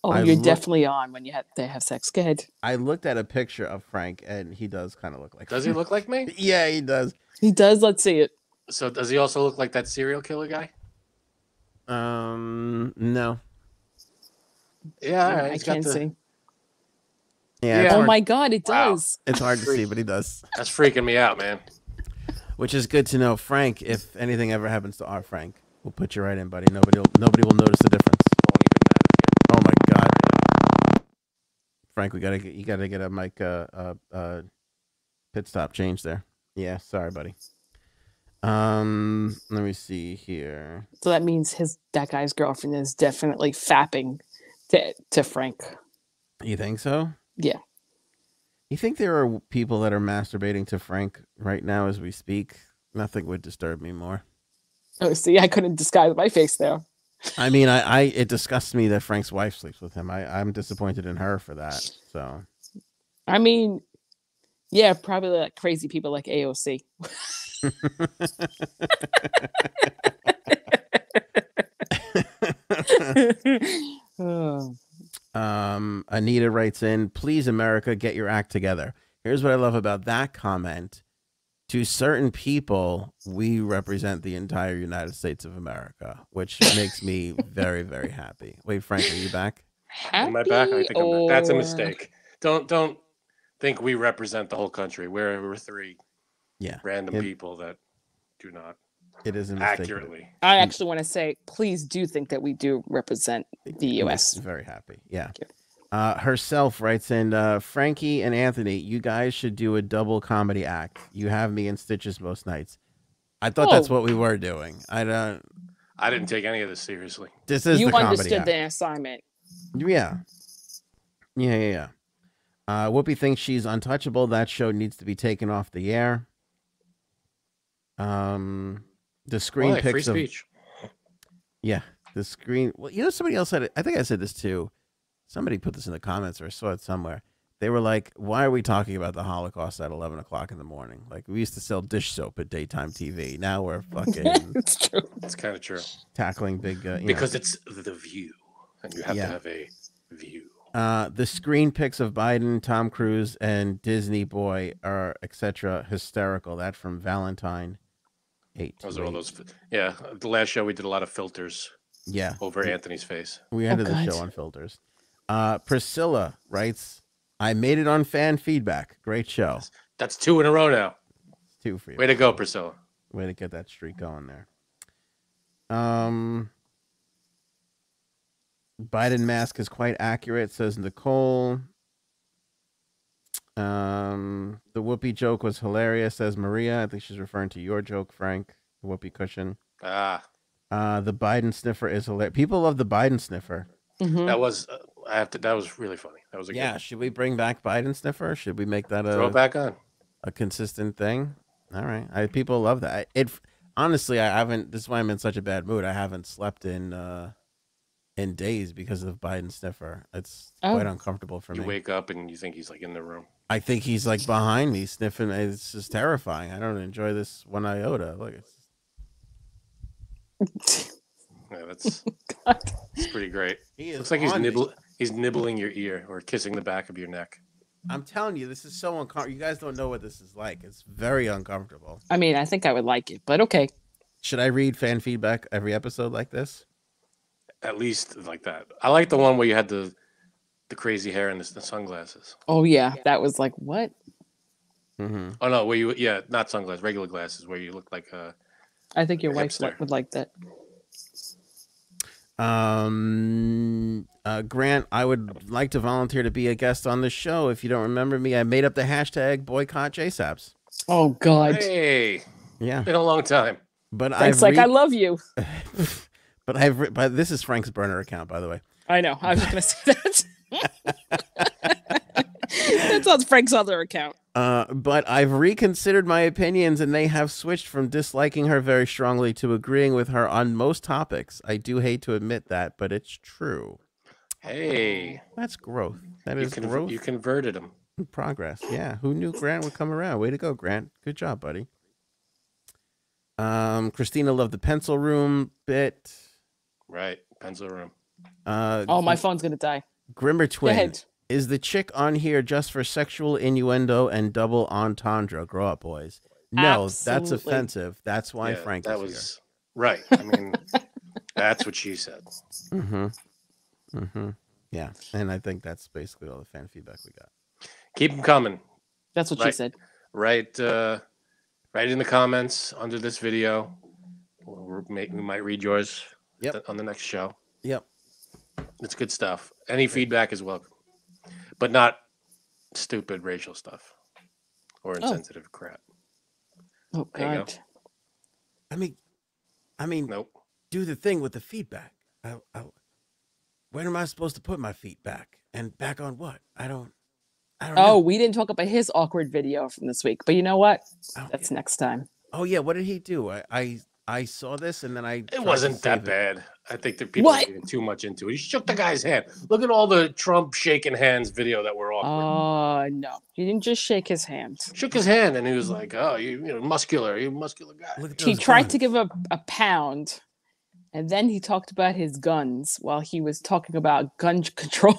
Oh, you're definitely on when they have sex. Go ahead. I looked at a picture of Frank, and he does kind of look like. Does he look like me? Yeah, he does. He does. Let's see it. So does he also look like that serial killer guy? No. Yeah, all right. I can't see. Yeah. Oh my God, it does. It's hard to see, but he does. That's freaking me out, man. Which is good to know, Frank. If anything ever happens to our Frank, we'll put you right in, buddy. Nobody will notice the difference. Oh my God, Frank, you gotta get a mic pit stop change there. Yeah, sorry, buddy. Let me see here. So that means that guy's girlfriend is definitely fapping to Frank. You think so? Yeah. You think there are people that are masturbating to Frank right now as we speak? Nothing would disturb me more. Oh, see, I couldn't disguise my face there. I mean, it disgusts me that Frank's wife sleeps with him. I'm disappointed in her for that. So, I mean, yeah, probably like crazy people like AOC. Anita writes in, please, America, get your act together. Here's what I love about that comment. To certain people, we represent the entire United States of America, which makes me very, very happy. Wait, Frank, are you back? Am I back? I think I'm back. That's a mistake. Don't think we represent the whole country. We're three random people that do not. It is a mistake. Accurately. I actually want to say, please do think that we do represent the U.S. Very happy. Yeah. Herself writes in, Frankie and Anthony, you guys should do a double comedy act. You have me in stitches most nights. I thought that's what we were doing. I didn't take any of this seriously. This is you the comedy understood act. the assignment. Yeah. Whoopi thinks she's untouchable. That show needs to be taken off the air. The screen pics free of speech. Yeah, the screen. Well, somebody else said it. I think I said this too. Somebody put this in the comments, or I saw it somewhere. They were like, "Why are we talking about the Holocaust at 11 o'clock in the morning? Like we used to sell dish soap at daytime TV. Now we're fucking." It's true. It's kind of true. Tackling big. Because it's the View, and you have to have a view. The screen pics of Biden, Tom Cruise, and Disney Boy are etc. hysterical. That from Valentine 8. Those are all those. Yeah, the last show we did a lot of filters. Yeah, over Anthony's face. We ended the show on filters. Priscilla writes, I made it on fan feedback. Great show. That's 2 in a row now. 2 for you. Way to go, Priscilla. Way to get that streak going there. Biden mask is quite accurate, says Nicole. The Whoopi joke was hilarious, says Maria. I think she's referring to your joke, Frank. The Whoopi cushion. The Biden sniffer is hilarious. People love the Biden sniffer. Mm-hmm. That was that was really funny. That was a good. Should we bring back Biden sniffer? Should we make that throw it back on a consistent thing? All right, people love that. Honestly, I haven't. This is why I'm in such a bad mood. I haven't slept in days because of Biden sniffer. It's quite uncomfortable for me. You wake up and you think he's like in the room. I think he's like behind me sniffing. It's just terrifying. I don't enjoy this one iota. Look, that's pretty great. Looks like he's nibbling your ear or kissing the back of your neck. I'm telling you, this is so uncomfortable. You guys don't know what this is like. It's very uncomfortable. I mean, I think I would like it, but okay. Should I read fan feedback every episode like this? At least like that. I like the one where you had the crazy hair and the sunglasses. Oh yeah, that was like what? Mm-hmm. Oh no, where you not sunglasses, regular glasses, where you look like a. I think your wife would like that. Grant, I would like to volunteer to be a guest on the show. If you don't remember me, I made up the hashtag boycott JSAPs. Oh God. Hey. Yeah. Been a long time. But Frank's I love you. But this is Frank's burner account, by the way. I know. I was just gonna say that. That's on Frank's other account. But I've reconsidered my opinions, and they have switched from disliking her very strongly to agreeing with her on most topics. I do hate to admit that, but it's true. Hey, that's growth. That is growth. You converted him. Progress. Yeah. Who knew Grant would come around? Way to go, Grant. Good job, buddy. Christina loved the pencil room bit. Right, pencil room. My phone's gonna die. Grimmer Twin. Is the chick on here just for sexual innuendo and double entendre? Grow up, boys. No, Absolutely. That's offensive. That's why Frank is here. Right. I mean, that's what she said. Mm-hmm. Mm-hmm. Yeah, and I think that's basically all the fan feedback we got. Keep them coming. That's what she said. Right in the comments under this video. We might read yours on the next show. Yep. It's good stuff. Any feedback is welcome, but not stupid racial stuff or insensitive crap. Oh God. I mean, nope. Do the thing with the feedback. When am I supposed to put my feet back? And back on what? I don't know. We didn't talk about his awkward video from this week, but you know what? That's next time. Oh yeah, what did he do? I saw this and then it wasn't that bad. I think that people are getting too much into it. He shook the guy's hand. Look at all the Trump shaking hands video that were awkward. No, he didn't just shake his hand. Shook his hand and he was like, "Oh, you muscular, you muscular guy." He tried to give a pound, and then he talked about his guns while he was talking about gun control.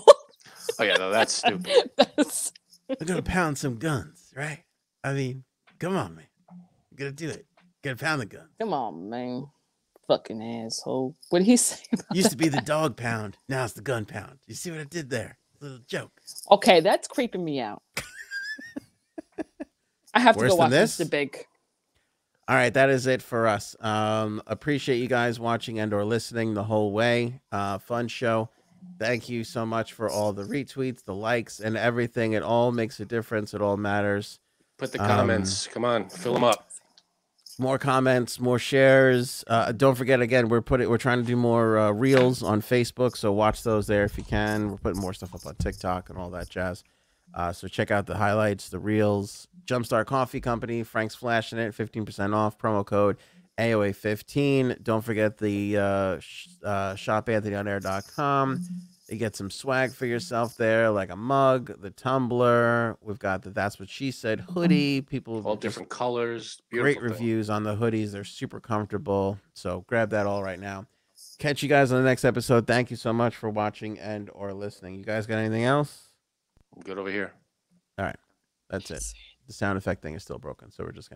Oh yeah, no, that's stupid. We're gonna pound some guns, right? I mean, come on, man. You gotta do it. You gotta pound the gun. Come on, man. Fucking asshole. What did he say about Used to be the dog pound. Now it's the gun pound. You see what I did there? Little joke. Okay, that's creeping me out. I have to go watch Mr. Big. All right, that is it for us. Appreciate you guys watching and or listening the whole way. Fun show. Thank you so much for all the retweets, the likes, and everything. It all makes a difference. It all matters. Put the comments. Come on, fill them up. More comments, more shares. Don't forget, again, we're trying to do more reels on Facebook, so watch those there if you can. We're putting more stuff up on TikTok and all that jazz. So check out the highlights, the reels. Jumpstart Coffee Company, Frank's flashing it, 15% off. Promo code AOA15. Don't forget the shopanthonyonair.com. You get some swag for yourself there, like a mug, the tumbler. We've got the That's What She Said hoodie. People all different colors. Great reviews on the hoodies. They're super comfortable. So grab that all right now. Catch you guys on the next episode. Thank you so much for watching and or listening. You guys got anything else? I'm good over here. All right. That's it. The sound effect thing is still broken, so we're just going to